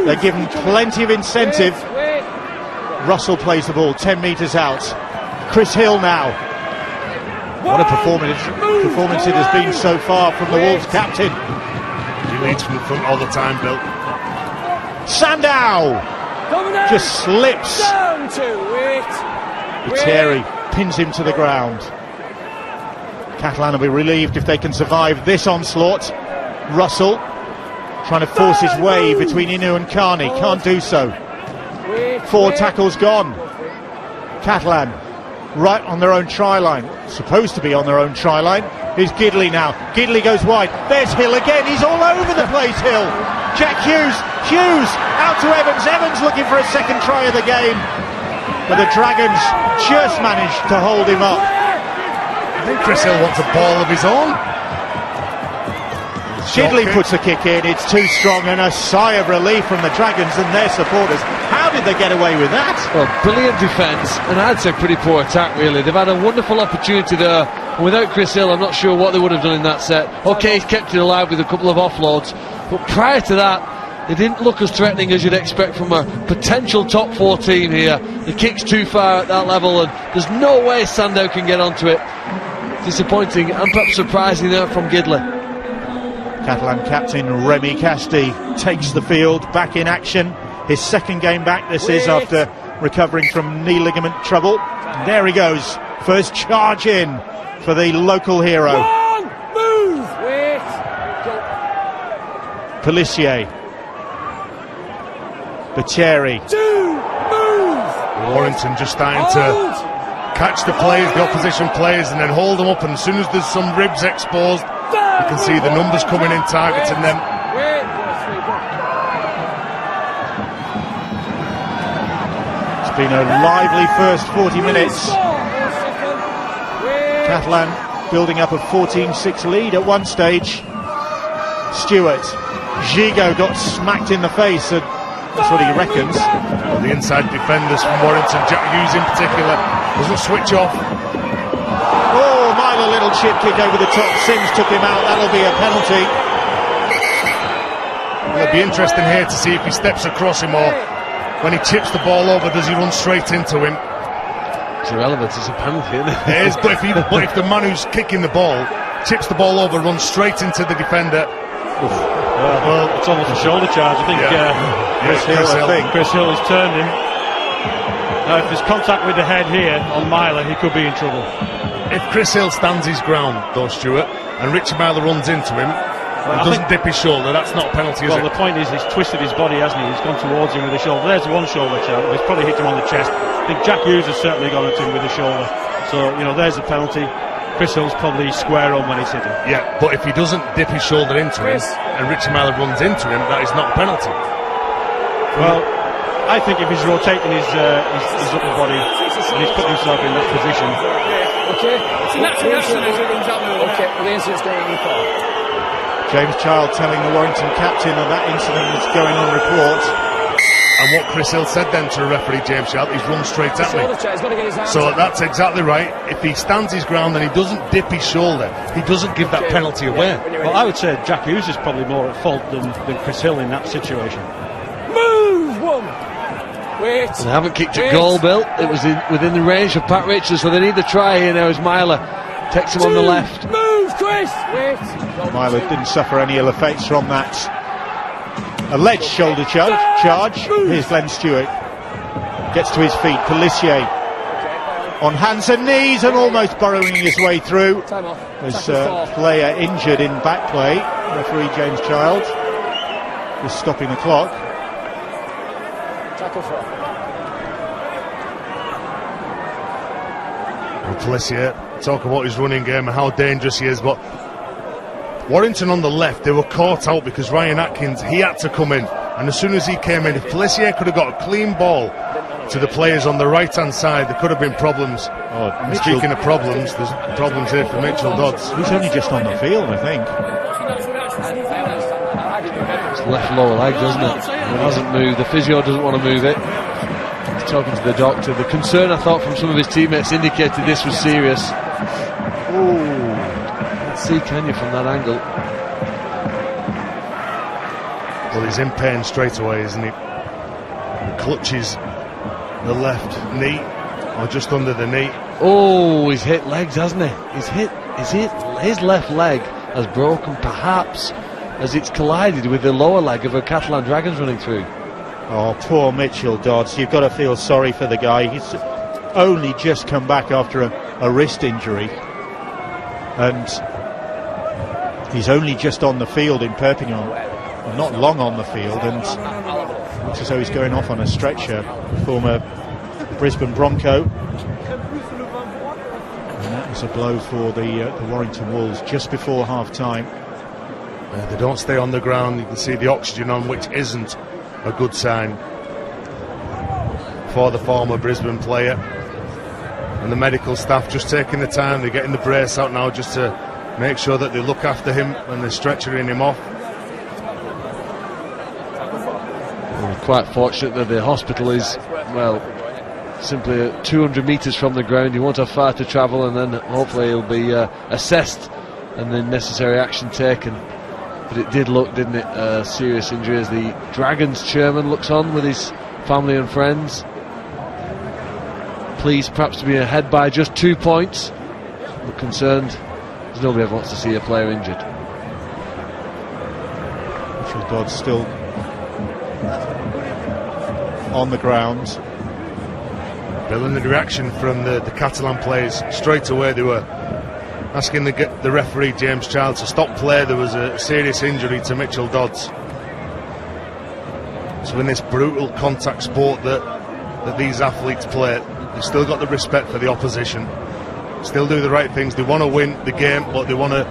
They're given plenty of incentive. Russell plays the ball 10 metres out. Chris Hill now. What a performance it has been so far from the Wolves captain. He leads from the front all the time, Bill. Sandow just slips. Terry pins him to the ground. Catalan will be relieved if they can survive this onslaught. Russell trying to force his way between Inu and Carney, can't do so. 4 tackles gone. Catalan right on their own try line, supposed to be on their own try line. Here's Gidley now. Gidley goes wide. There's Hill again. He's all over the place, Hill. Jack Hughes out to Evans. Evans looking for a second try of the game, but the Dragons just managed to hold him up. I think Chris Hill wants a ball of his own. Gidley puts the kick in. It's too strong, and a sigh of relief from the Dragons and their supporters. How did they get away with that? Well, brilliant defence, and I'd say pretty poor attack, really. They've had a wonderful opportunity there, and without Chris Hill, I'm not sure what they would have done in that set. OK, he's kept it alive with a couple of offloads, but prior to that, they didn't look as threatening as you'd expect from a potential top 4 team here. The kick's too far at that level, and there's no way Sandow can get onto it. Disappointing and perhaps surprising there from Gidley. Catalan captain Remy Casti takes the field, back in action. His 2nd game back this is, after recovering from knee ligament trouble. And there he goes, first charge in for the local hero. Pelissier. Bacheri. 2 move. Warrington just starting to catch the players, the opposition players, and then hold them up, and as soon as there's some ribs exposed, you can see the numbers coming in, targeting them. It's been a lively first 40 minutes. Catalan building up a 14-6 lead at one stage. Stewart. Gigot got smacked in the face, and that's what he reckons. Well, the inside defenders from Warrington, Jack Hughes in particular, doesn't switch off. Oh, Myler, little chip kick over the top. Sims took him out. That'll be a penalty. Well, it'll be interesting here to see if he steps across him, or when he chips the ball over, does he run straight into him? It's irrelevant, it's a penalty, isn't it? It is, but if the man who's kicking the ball chips the ball over, runs straight into the defender. Well, it's almost a shoulder charge. I think Chris Hill has turned him. Now, if there's contact with the head here on Myler, he could be in trouble. If Chris Hill stands his ground, though, Stuart, and Richie Myler runs into him, and doesn't dip his shoulder, that's not a penalty, is it? Well, the point is he's twisted his body, hasn't he? He's gone towards him with the shoulder. There's one shoulder charge. He's probably hit him on the chest. I think Jack Hughes has certainly gone at him with the shoulder. So, there's a penalty. Chris Hill's probably square on when he's hitting. Yeah, but if he doesn't dip his shoulder into him, and Richie Myler runs into him, that is not a penalty. Well, I think if he's rotating his upper body and he's put himself in that position. Okay. It's a natural action as it runs out there. Okay, well, the incident's going on report. James Child telling the Warrington captain that incident was going on report. And what Chris Hill said then to the referee, James Child, he's run straight at me. So that's exactly right. If he stands his ground and he doesn't dip his shoulder, he doesn't give that penalty away. Well, I would say Jack Hughes is probably more at fault than Chris Hill in that situation. Move one. Wait. They haven't kicked a goal, Bill. It was within the range of Pat Richards, so they need to try here now as Myler takes him on the left. Move, Chris. Wait. Myler didn't suffer any ill effects from that alleged shoulder charge. Here's Glenn Stewart. Gets to his feet. Pelissier on hands and knees and almost burrowing his way through. There's a player injured in back play. Referee James Child is stopping the clock. Tackle for. Pelissier, talk about his running game and how dangerous he is, but Warrington on the left, they were caught out because Ryan Atkins, he had to come in, and as soon as he came in, if Pelissier could have got a clean ball to the players on the right hand side, there could have been problems. And speaking of problems, there's problems here for Mitchell Dodds. He's only just on the field, I think. It's left lower leg, doesn't it? It hasn't moved. The physio doesn't want to move it. He's talking to the doctor. The concern, I thought, from some of his teammates indicated this was serious. Ooh. Let's see, can you, from that angle? Well, he's in pain straight away, isn't he? He clutches the left knee, or just under the knee. Oh, he's hit legs, hasn't he? His left leg has broken, perhaps as it's collided with the lower leg of a Catalan Dragons running through. Oh, poor Mitchell Dodds. You've got to feel sorry for the guy. He's only just come back after a wrist injury, and he's only just on the field in Perpignan, not long on the field, and looks as though he's going off on a stretcher. Former Brisbane Bronco, and that was a blow for the Warrington Wolves just before half time. They don't stay on the ground. You can see the oxygen on, which isn't a good sign for the former Brisbane player. And the medical staff just taking the time, they're getting the brace out now just to make sure that they look after him and they're stretchering him off. We're quite fortunate that the hospital is, well, simply 200 metres from the ground. You won't have far to travel, and then hopefully he'll be assessed and then necessary action taken. But it did look, didn't it, a serious injury as the Dragons chairman looks on with his family and friends. Pleased perhaps to be ahead by just 2 points, but concerned as nobody ever wants to see a player injured. Mitchell Dodds still on the ground. Bill, and the reaction from the Catalan players straight away, they were asking the referee James Child to stop play. There was a serious injury to Mitchell Dodds. So in this brutal contact sport that these athletes play, they've still got the respect for the opposition, still do the right things. They want to win the game, but they want to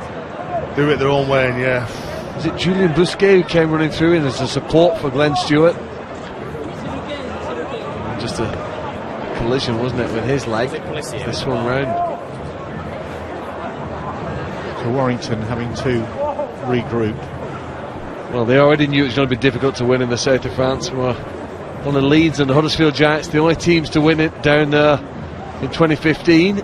do it their own way. And yeah, is it Julian Bousquet who came running through in as a support for Glenn Stewart? Just a collision, wasn't it, with his leg this one round. So Warrington having to regroup. Well, they already knew it was going to be difficult to win in the south of France. Well, one of Leeds and the Huddersfield Giants, the only teams to win it down there in 2015.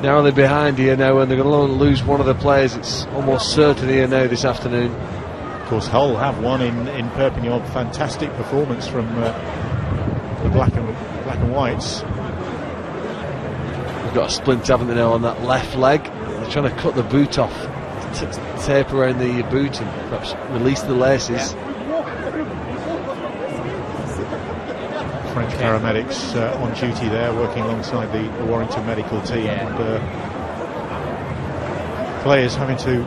Now they're behind here now, and they're going to lose one of the players. It's almost certain here now this afternoon. Of course, Hull have won in Perpignan. Fantastic performance from the black and whites. They've got a splint, haven't they, now on that left leg? They're trying to cut the boot off, tape around the boot, and perhaps release the laces. French paramedics on duty there, working alongside the Warrington medical team, and players having to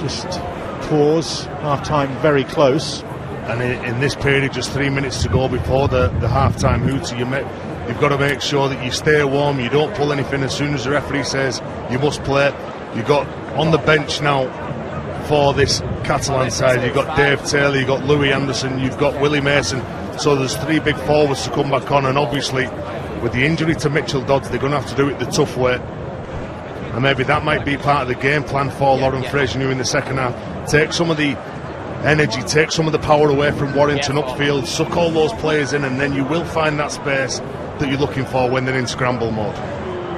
just pause. Half-time very close. And in this period, just 3 minutes to go before the half-time hooter, you've got to make sure that you stay warm, you don't pull anything as soon as the referee says you must play. You've got on the bench now for this Catalan side, you've got Dave Taylor, you've got Louis Anderson, you've got Willie Mason. So there's 3 big forwards to come back on, and obviously with the injury to Mitchell Dodds, they're going to have to do it the tough way. And maybe that might be part of the game plan for Lauren Fraser-New in the second half. Take some of the energy, take some of the power away from Warrington upfield, suck all those players in, and then you will find that space that you're looking for when they're in scramble mode.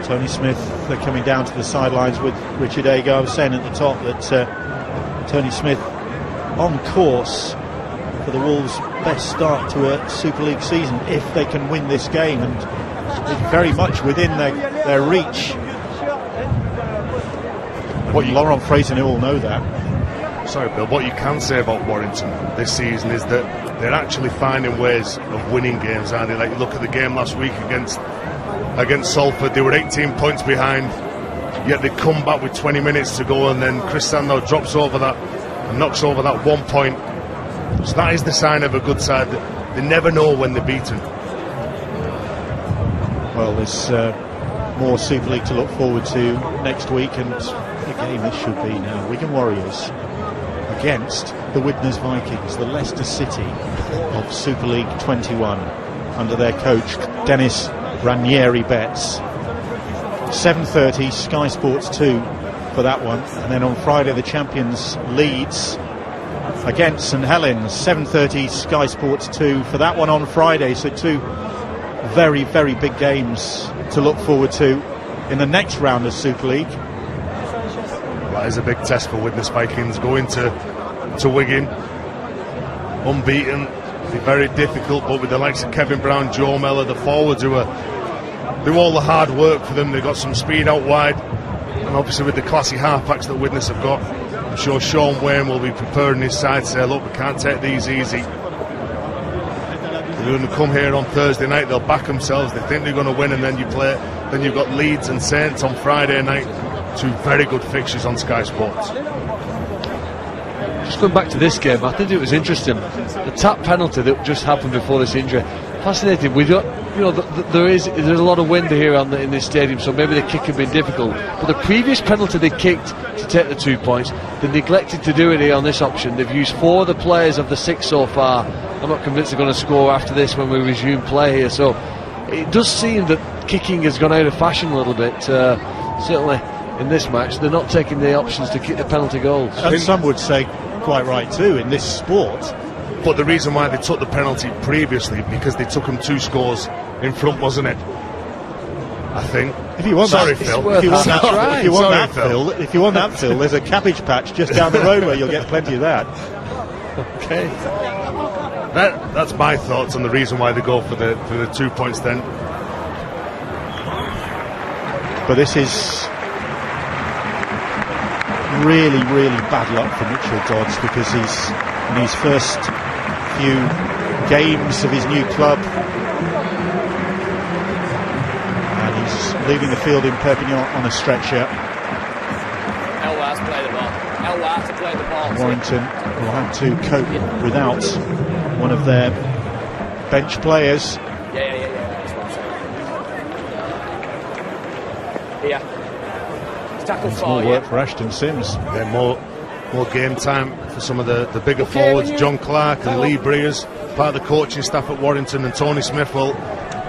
Tony Smith, they're coming down to the sidelines with Richard Agar. I was saying at the top that Tony Smith on course for the Wolves' best start to a Super League season if they can win this game, and it's very much within their reach. Laurent Fraser-New will know that. Sorry, Bill, what you can say about Warrington this season is that they're actually finding ways of winning games, aren't they? Like, you look at the game last week against Salford, they were 18 points behind, yet they come back with 20 minutes to go, and then Chris Sandow drops over that and knocks over that 1 point. So that is the sign of a good side. They never know when they're beaten. Well, there's more Super League to look forward to next week, and the game this should be now. Wigan Warriors against the Widnes Vikings, the Leicester City of Super League 21, under their coach Dennis Ranieri Betts. 7:30 Sky Sports 2 for that one, and then on Friday the champions Leeds against St Helens. 7:30 Sky Sports 2 for that one on Friday. So 2 very, very big games to look forward to in the next round of Super League. That is a big test for Widnes Vikings, going to Wigan unbeaten. Be very difficult, but with the likes of Kevin Brown, Joe Mellor, the forwards who do all the hard work for them. They've got some speed out wide, and obviously with the classy halfbacks that Widnes have got, I'm sure Sean Wayne will be preparing his side to say, look, we can't take these easy. They're going to come here on Thursday night, they'll back themselves, they think they're going to win, and then you've got Leeds and Saints on Friday night. 2 very good fixtures on Sky Sports. Just going back to this game, I think it was interesting. The tap penalty that just happened before this injury, fascinating. We don't, there's a lot of wind here in this stadium, so maybe the kick had been difficult. But the previous penalty they kicked to take the 2 points, they neglected to do it here on this option. They've used 4 of the players of the 6 so far. I'm not convinced they're going to score after this when we resume play here. So it does seem that kicking has gone out of fashion a little bit. Certainly in this match, they're not taking the options to kick the penalty goals. And some would say quite right too in this sport. But the reason why they took the penalty previously, because they took them 2 scores in front, wasn't it? I think. If you want Sorry, that, Phil. if you want that, right. if you want Sorry, that, Phil, there's a cabbage patch just down the road where you'll get plenty of that. Okay. That's my thoughts on the reason why they go for the 2 points then. But this is really, really bad luck for Mitchell Dodds, because he's in his first few games of his new club, and he's leaving the field in Perpignan on a stretcher. Elwar to play the ball. Elwar to play the ball. Warrington will have to cope without one of their bench players. Yeah. Here. Tackle It's 4, more work for Ashton Sims. Yeah, more game time for some of the bigger forwards. John Clark and Lee Breers, part of the coaching staff at Warrington, and Tony Smith, well,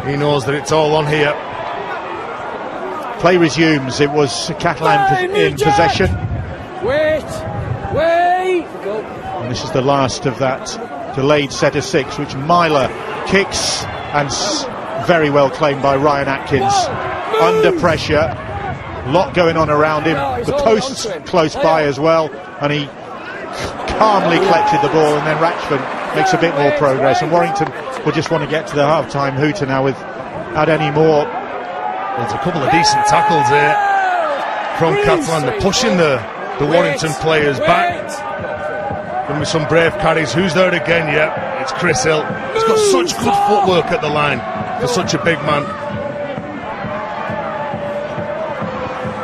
he knows that it's all on here. Play resumes. It was Catalan in possession. Wait. Go. And this is the last of that delayed set of 6, which Myler kicks, and very well claimed by Ryan Atkins. Under pressure. Lot going on around him, the posts close by as well, and he calmly collected the ball, and then Ratchford makes a bit more progress, and Warrington will just want to get to the half-time hooter now without any more. There's a couple of decent tackles here from Catalan. They're pushing the Warrington players back. Give me some brave carries. Who's there again? Yeah, it's Chris Hill. He's got such good footwork at the line for such a big man.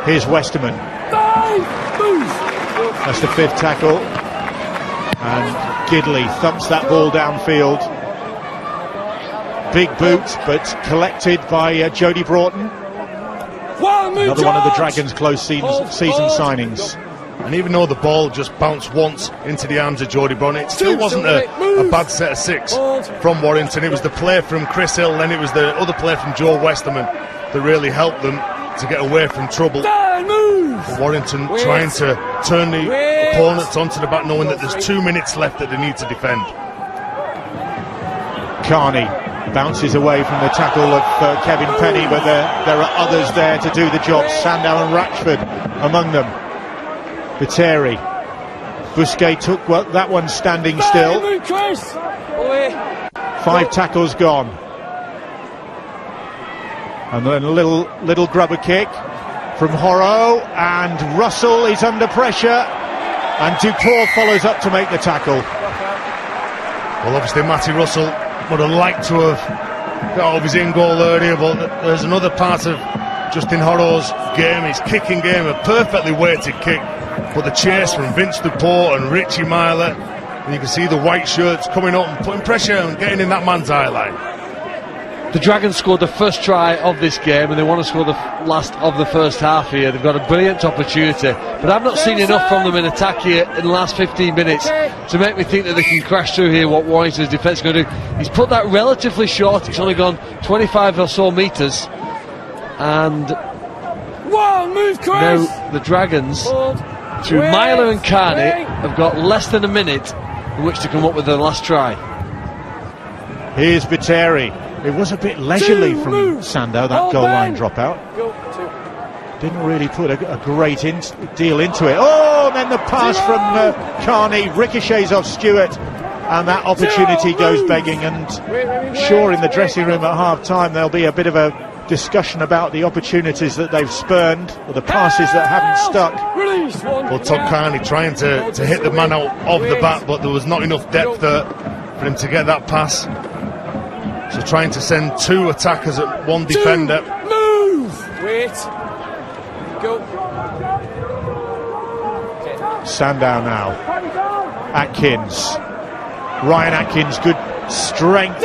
Here's Westerman. That's the 5th tackle. And Gidley thumps that ball downfield. Big boot, but collected by Jody Broughton. Another one of the Dragons' close season signings. And even though the ball just bounced once into the arms of Jody Broughton, it still wasn't a bad set of 6 from Warrington. It was the play from Chris Hill, then it was the other play from Joe Westerman that really helped them to get away from trouble. Warrington trying to turn the opponents onto the back, knowing that there's 2 minutes left that they need to defend. Carney bounces away from the tackle of Kevin Penny, but there are others there to do the job. Sandow and Ratchford among them. Viteri. Busquet took that one standing still. 5 tackles gone. And then a little grubber kick from Horo, and Russell is under pressure, and Dupont follows up to make the tackle. Well, obviously Matty Russell would have liked to have got off his in-goal earlier, but there's another part of Justin Horo's game, his kicking game, a perfectly weighted kick, but the chase from Vince Dupont and Richie Myler, and you can see the white shirts coming up and putting pressure and getting in that man's eye line. The Dragons scored the first try of this game, and they want to score the last of the first half here. They've got a brilliant opportunity, but I've not seen enough from them in attack here in the last 15 minutes to make me think that they can crash through here. What Warrington's defence is going to do, he's put that relatively short, it's only gone 25 or so metres, and now the Dragons, through Myler and Carney, have got less than a minute in which to come up with their last try. Here's Viteri. It was a bit leisurely from Sandow, that goal line dropout. Didn't really put a great deal into it. Oh, and then the pass from Carney ricochets off Stewart, and that opportunity goes begging. And sure, in the dressing room at half-time there'll be a bit of a discussion about the opportunities that they've spurned, or the passes that haven't stuck. Well, Todd Carney trying to hit the man out of the bat, but there was not enough depth there for him to get that pass. So trying to send 2 attackers at 1 defender. Sandow now. Atkins. Ryan Atkins, good strength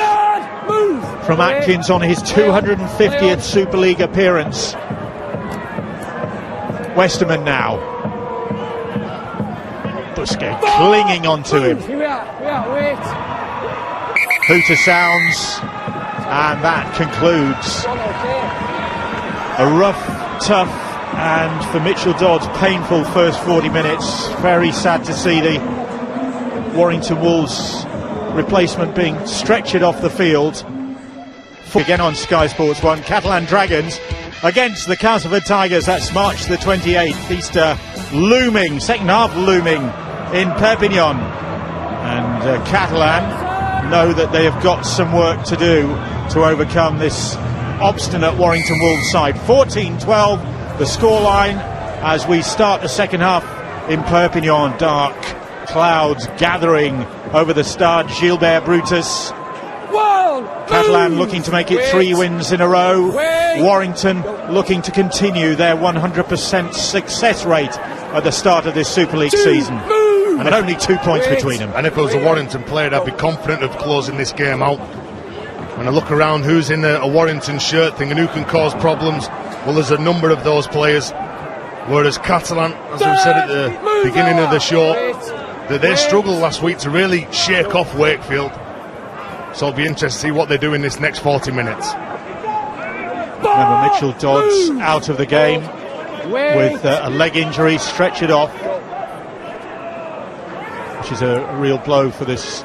from Atkins on his 250th Super League appearance. Westerman now. Busquet clinging onto him. Hooter sounds, and that concludes a rough, tough, and for Mitchell Dodd's painful first 40 minutes. Very sad to see the Warrington Wolves replacement being stretchered off the field. Again on Sky Sports 1, Catalan Dragons against the Castleford Tigers. That's March the 28th. Easter looming, second half looming in Perpignan, and Catalan know that they have got some work to do to overcome this obstinate Warrington Wolves side. 14-12 the scoreline as we start the second half in Perpignan. Dark clouds gathering over the stade Gilbert Brutus. Catalan looking to make it 3 wins in a row. Warrington looking to continue their 100% success rate at the start of this Super League season. And only 2 points between them. And if it was a Warrington player, I'd be confident of closing this game out. When I look around who's in a Warrington shirt, thinking who can cause problems, well, there's a number of those players. Whereas Catalan, as we said at the beginning of the show, that they struggled last week to really shake off Wakefield. So it'll be interesting to see what they do in this next 40 minutes. Remember, Mitchell Dodds out of the game with a leg injury, stretchered off, which is a real blow for this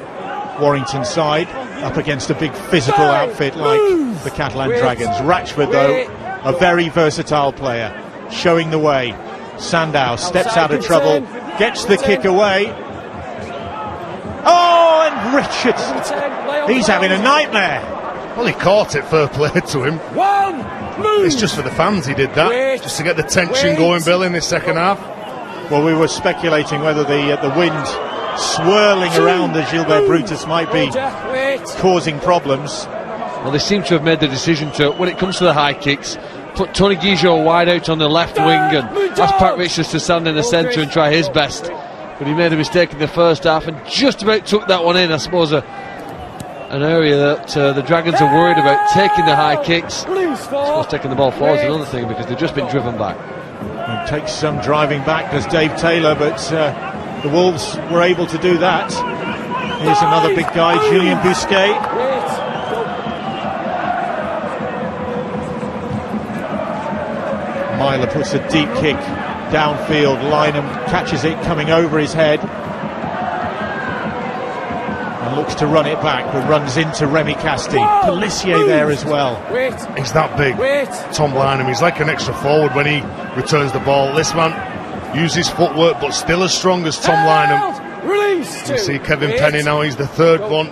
Warrington side, up against a big physical outfit like the Catalan Dragons. Ratchford, though, a very versatile player, showing the way. Sandow steps out of trouble, gets the kick away. Oh, and Richards, he's having a nightmare. Well, he caught it, fair play to him. It's just for the fans he did that, just to get the tension going, Bill, in this second half. Well, we were speculating whether the wind swirling around the Gilbert Brutus might be causing problems. Well, they seem to have made the decision to, when it comes to the high kicks, put Tony Guijo wide out on the left wing and ask Pat Richards to stand in the centre and try his best. But he made a mistake in the first half and just about took that one in. I suppose an area that the Dragons are worried about, taking the high kicks. I suppose taking the ball forward is another thing, because they've just been driven back. It takes some driving back, does Dave Taylor, but the Wolves were able to do that. Here's another big guy, Julien Bousquet. Myler puts a deep kick downfield. Lynham catches it coming over his head and looks to run it back, but runs into Remy Casti. Pelissier there as well. He's that big, Tom Lynham. He's like an extra forward when he returns the ball. This man uses footwork, but still as strong as Tom Lynham. You see Kevin Penny now, he's the third one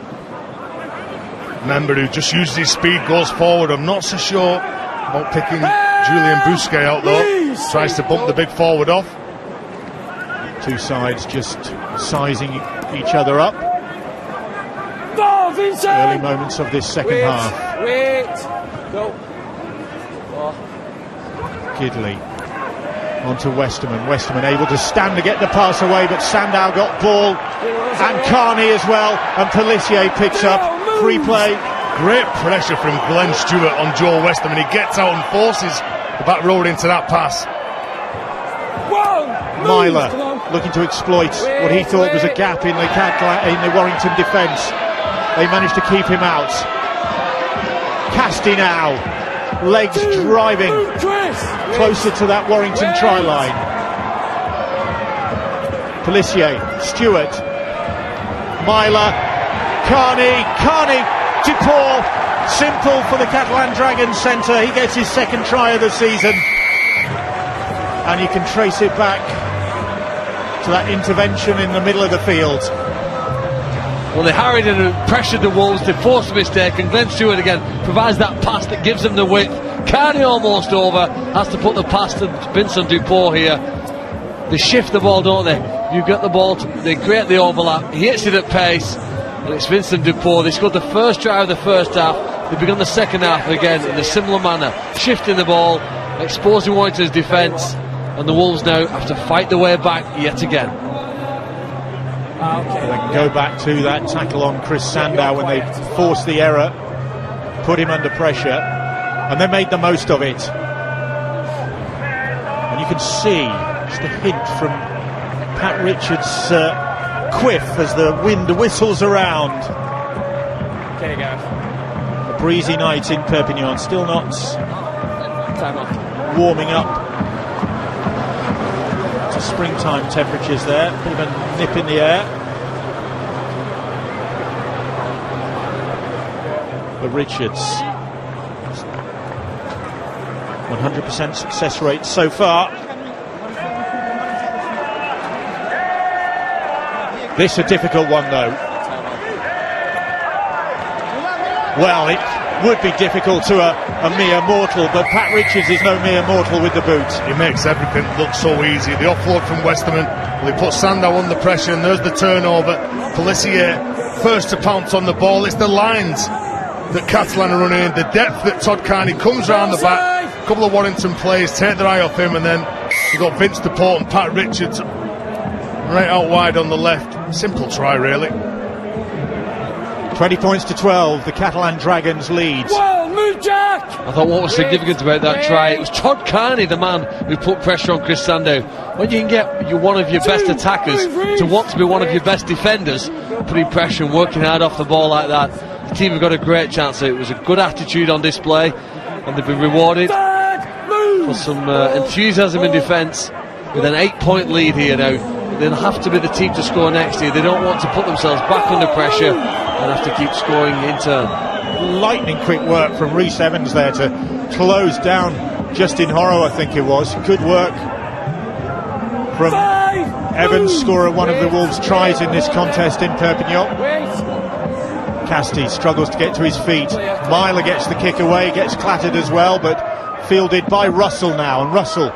member who just uses his speed, goes forward. I'm not so sure about picking Julien Bousquet out though. Tries to bump the big forward off. Two sides just sizing each other up. Early moments of this second half. Gidley onto Westerman. Westerman able to stand to get the pass away, but Sandow got ball, and Carney as well, and Pelissier picks up free play. Great pressure from Glenn Stewart on Joe Westerman. He gets out and forces the back road into that pass. Myler looking to exploit what he thought was a gap in the Warrington defence. They managed to keep him out. Casti now, legs driving closer to that Warrington try line. Pelissier, Stewart, Myler, Carney, Dupont, simple for the Catalan Dragons centre. He gets his second try of the season, and you can trace it back to that intervention in the middle of the field. Well, they harried and pressured the Wolves, they forced a mistake, and Glenn Stewart again provides that pass that gives them the width. Carney almost over, has to put the pass to Vincent Dupont here. They shift the ball, don't they? You get the ball, they create the overlap, he hits it at pace, and it's Vincent Dupont. They scored the first try of the first half, they've begun the second half again in a similar manner, shifting the ball, exposing Warrington's defence, and the Wolves now have to fight their way back yet again. They can go back to that tackle on Chris Sandow when they forced the error, put him under pressure, and they made the most of it. And you can see just a hint from Pat Richards' quiff as the wind whistles around. Okay, guys. A breezy night in Perpignan, still not warming up to springtime temperatures there. Bit of a nip in the air. But Richards, 100% success rate so far. This a difficult one though. Well, it would be difficult to a mere mortal, but Pat Richards is no mere mortal with the boot. He makes everything look so easy. The offload from Westerman, they put Sandow under pressure, and there's the turnover. Pelissier first to pounce on the ball. It's the lines that Catalan are running in, the depth that Todd Carney comes round the back. A couple of Warrington players take their eye off him, and then you've got Vince Dupont and Pat Richards Right out wide on the left. Simple try, really. 20 points to 12, the Catalan Dragons lead. Well, move, Jack! I thought what was significant about that try, it was Todd Carney, the man who put pressure on Chris Sandow. When you can get one of your best attackers to want to be one of your best defenders, putting pressure and working hard off the ball like that, the team have got a great chance. It was a good attitude on display, and they've been rewarded for some enthusiasm in defence with an 8-point lead here now. They'll have to be the team to score next year. They don't want to put themselves back under pressure and have to keep scoring in turn. Lightning quick work from Rhys Evans there to close down Justin Horrow, I think it was. Good work from Evans, scorer one of the Wolves' tries in this contest in Perpignan. Casti struggles to get to his feet. Myler gets the kick away, gets clattered as well, but fielded by Russell now, and Russell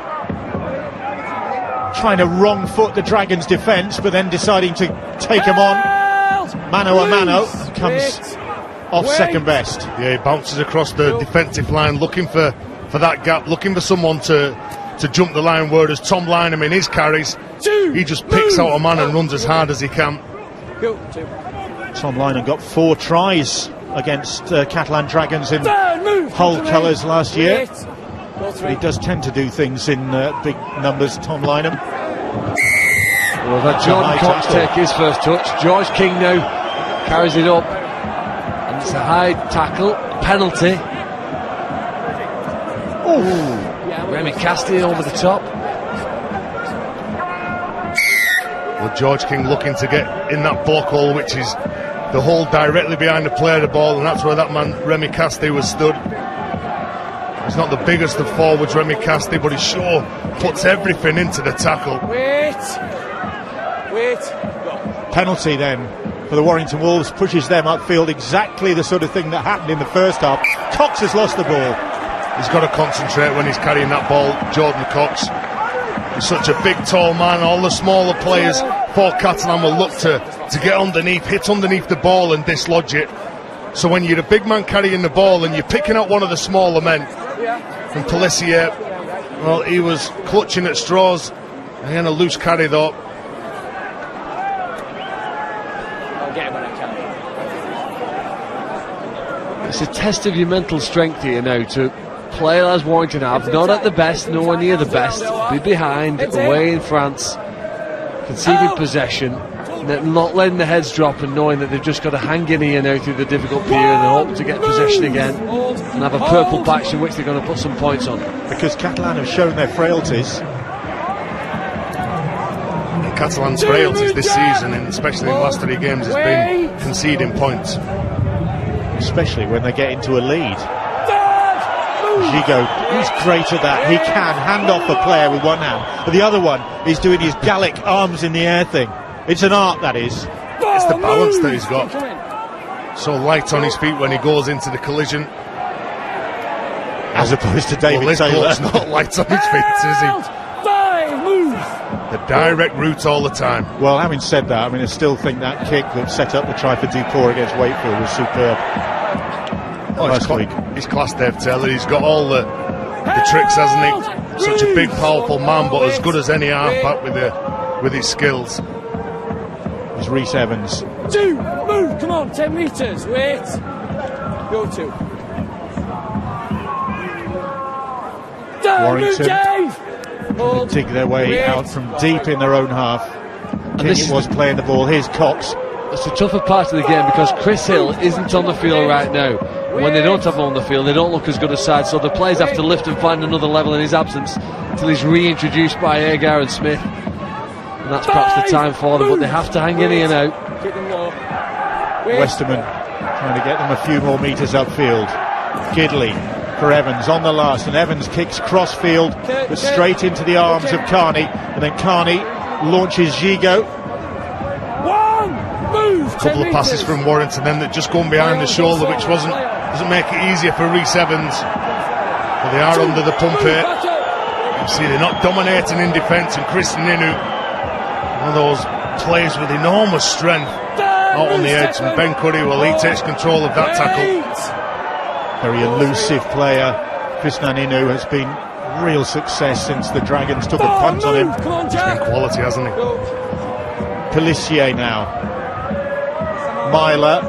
trying to wrong foot the Dragons' defence, but then deciding to take him on. Mano a mano, comes off second best. Yeah, he bounces across the defensive line, looking for that gap, looking for someone to jump the line, whereas Tom Lynham in his carries, he just picks out a man and runs as hard as he can. Tom Lynham got 4 tries against Catalan Dragons in Hull colours last year. But he does tend to do things in big numbers, Tom Lynham. Well, that Jordan Cox take his first touch. George King now carries it up, and it's a high tackle, penalty. Remy Casti over the top. Well, George King looking to get in that block hole, which is the hole directly behind the player of the ball, and that's where that man Remy Casti was stood. He's not the biggest of forwards, Remy Casti, but he sure puts everything into the tackle. Wait. Penalty then for the Warrington Wolves, pushes them upfield, exactly the sort of thing that happened in the first half. Cox has lost the ball. He's got to concentrate when he's carrying that ball, Jordan Cox. He's such a big, tall man. All the smaller players for Catalan will look to get underneath, hit underneath the ball and dislodge it. So when you're a big man carrying the ball and you're picking out one of the smaller men, and Pelissier, well, he was clutching at straws. Again, a loose carry though. I'll get him when I can. It's a test of your mental strength here now to play as Warrington have, not at the best, nowhere near the best, be behind, away in France, conceding possession, not letting the heads drop and knowing that they've just got to hang in here now through the difficult period and hope to get possession again and have a purple patch in which they're going to put some points on. Because Catalan have shown their frailties. And Catalan's frailties this season, and especially in the last 3 games, has been conceding points. Especially when they get into a lead. Gigot, he's great at that. He can hand off a player with one hand, but the other one is doing his Gallic arms in the air thing. It's an art, that is. It's the balance that he's got. So light on his feet when he goes into the collision. As opposed to David Taylor. Taylor. It's not light on his feet, is he? The direct route all the time. Well, having said that, I mean, I still think that kick that set up the try for Dupont against Wakefield was superb. He's class, Dave Taylor. He's got all the tricks, hasn't he? Such a big, powerful man, but as good as any half-back with his skills. It's Rhys Evans. Move, come on, 10 metres, wait. Go to. Warrington trying to dig their way out from deep in their own half. And this was playing the ball. Here's Cox. It's the tougher part of the game because Chris Hill isn't on the field right now. When they don't have him on the field, they don't look as good a side, so the players have to lift and find another level in his absence until he's reintroduced by Agar and Smith. And that's perhaps the time for them, but they have to hang in here now. Westerman trying to get them a few more metres upfield. Gidley for Evans on the last, and Evans kicks cross-field, but straight into the arms of Carney, and then Carney launches Gigot. A couple of passes from Warrington then that just going behind the shoulder, which doesn't make it easier for Rhys Evans. But they are under the pump here. You see they're not dominating in defence, and Chris Ninu, one of those players with enormous strength, out on the edge, and Ben Curry, well, he takes control of that tackle. Very elusive player. Chris Ninu has been real success since the Dragons took a punt on him. He's been quality, hasn't he? Pelissier now. Myler.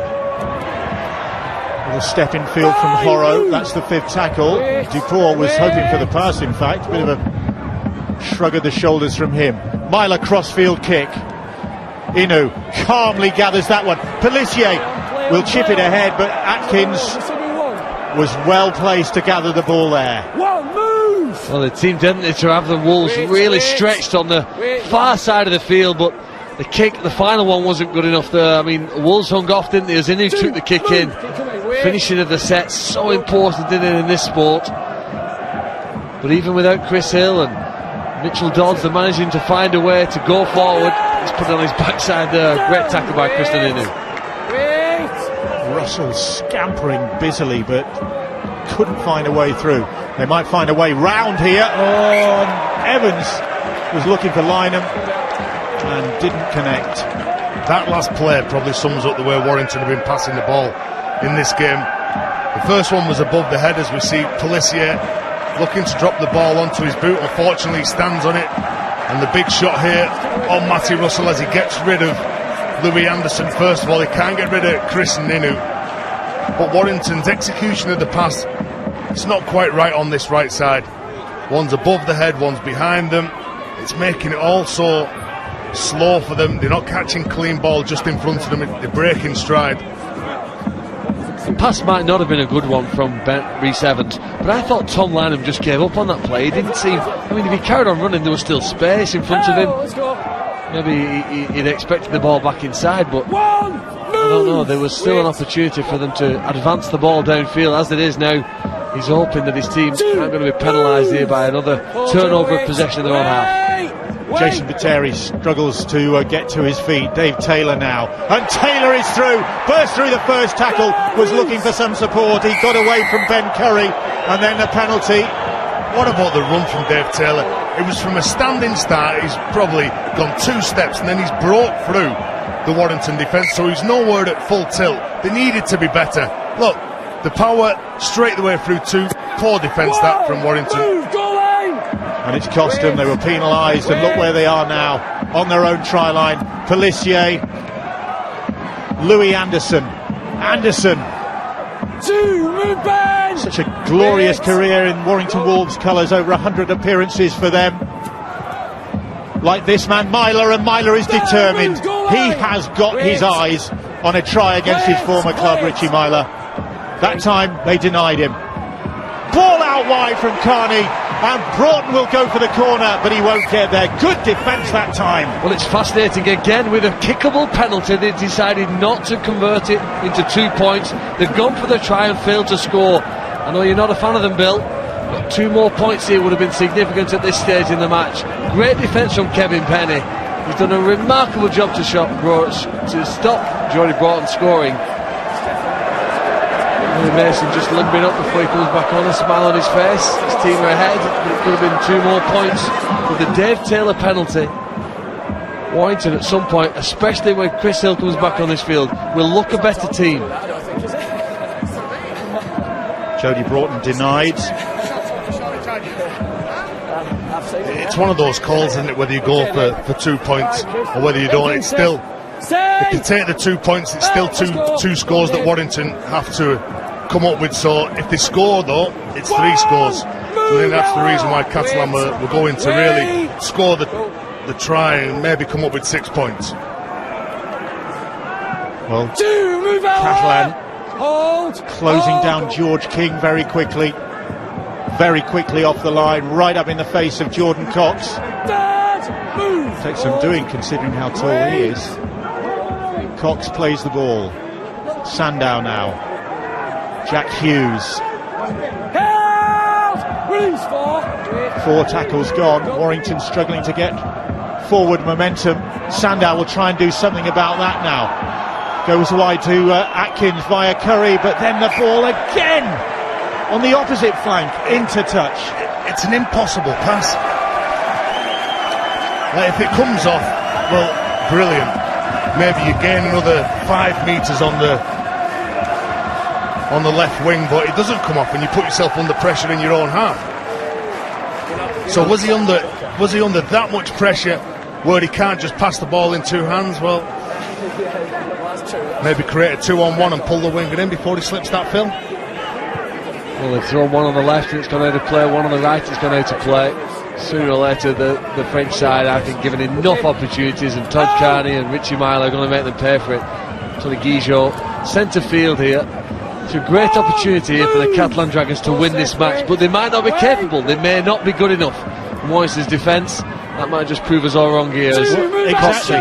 Little step in field from Horrow. That's the 5th tackle. Dupont was hoping for the pass, in fact. Bit of a shrug of the shoulders from him. Myler crossfield kick. Inu calmly gathers that one. Pelissier will chip it ahead, but Atkins was well placed to gather the ball there. Well, the team didn't to have the Wolves really stretched on the far side of the field, but the kick, the final one, wasn't good enough there. I mean, Wolves hung off, didn't they? As Inu took the kick in. Finishing of the set, so important in this sport. But even without Chris Hill and Mitchell Dodds, they're managing to find a way to go forward. He's put it on his backside there. Great tackle by Kristen Inu. Russell scampering busily, but couldn't find a way through. They might find a way round here. Evans was looking for Lynham and didn't connect. That last play probably sums up the way Warrington have been passing the ball in this game. The first one was above the head, as we see Pelissier looking to drop the ball onto his boot. Unfortunately, he stands on it, and the big shot here on Matty Russell as he gets rid of Louis Anderson. First of all, he can't get rid of Chris Inu, but Warrington's execution of the pass, it's not quite right on this right side. One's above the head, one's behind them. It's making it all so slow for them. They're not catching clean ball just in front of them. They're breaking stride. The pass might not have been a good one from Rhys Evans, but I thought Tom Lynham just gave up on that play. He didn't seem, I mean, if he carried on running, there was still space in front of him. Maybe he'd expected the ball back inside, but I don't know, there was still an opportunity for them to advance the ball downfield. As it is now, he's hoping that his team aren't going to be penalised here by another turnover of possession in their own half. Jason Viteri struggles to get to his feet. Dave Taylor now, and Taylor is through, burst through the first tackle, was looking for some support. He got away from Ben Curry, and then the penalty. What about the run from Dave Taylor? It was from a standing start. He's probably gone 2 steps and then he's broke through the Warrington defence, so he's nowhere at full tilt. They needed to be better. Look, the power straight the way through to poor defence that from Warrington. And it's cost them. They were penalised, and look where they are now, on their own try line. Pelissier, Louis Anderson. Such a glorious career in Warrington Wolves colours, over 100 appearances for them. Like this man Myler, and Myler is determined. He has got his eyes on a try against his former club, Richie Myler. That time they denied him. Ball out wide from Carney, and Broughton will go for the corner, but he won't get there. Good defence that time. Well, it's fascinating again with a kickable penalty. They decided not to convert it into 2 points. They've gone for the try and failed to score. I know you're not a fan of them, Bill, but 2 more points here would have been significant at this stage in the match. Great defence from Kevin Penny. He's done a remarkable job to stop Jody Broughton scoring. Mason just limping up before he comes back on, a smile on his face. His team are ahead, but it could have been 2 more points. With the Dave Taylor penalty, Warrington at some point, especially when Chris Hill comes back on this field, will look a better team. Jody Broughton denied. It's one of those calls, isn't it, whether you go for 2 points or whether you don't. It's still, if you take the 2 points, it's still two scores that Warrington have to come up with. So if they score, though, it's 3 scores. So I think that's the reason why Catalan were going to really score the try and maybe come up with 6 points. Well, Catalan closing down George King very quickly off the line, right up in the face of Jordan Cox. Takes some doing considering how tall he is. Cox plays the ball. Sandow now. Jack Hughes. 4 tackles gone. Warrington struggling to get forward momentum. Sandow will try and do something about that now. Goes wide to Atkins via Curry, but then the ball again on the opposite flank, into touch. It's an impossible pass. If it comes off, well, brilliant. Maybe you gain another 5 metres on the left wing, but it doesn't come off and you put yourself under pressure in your own half. So was he under that much pressure where he can't just pass the ball in two hands. Well, maybe create a 2-on-1 and pull the winger in before he slips that, Phil. Well, they've thrown one on the left and it's gone out to play, one on the right it's gone out to play. Sooner or later the French side, I think, given enough opportunities, and Todd Carney and Richie Milo are going to make them pay for it. Tony Guigeot, centre field here. It's a great opportunity here for the Catalan Dragons to win this match, but they might not be capable, they may not be good enough. Warrington's defence, that might just prove us all wrong here as Exactly.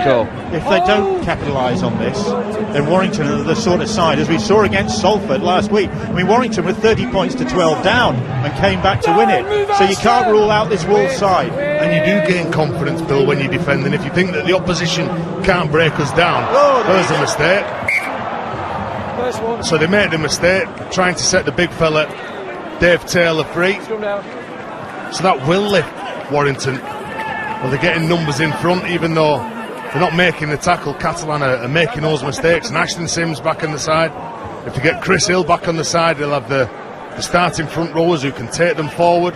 If they don't capitalise on this, then Warrington are the sort of side, as we saw against Salford last week. I mean, Warrington were 30 points to 12 down and came back to win it. So you can't rule out this Wolves side. And you do gain confidence, Bill, when you defend. And if you think that the opposition can't break us down, there's a mistake. So they made the mistake, trying to set the big fella, Dave Taylor, free. So that will lift Warrington. Well, they're getting numbers in front, even though they're not making the tackle. Catalan are making those mistakes. And Ashton Sims back on the side. If they get Chris Hill back on the side, they'll have the starting front rowers who can take them forward.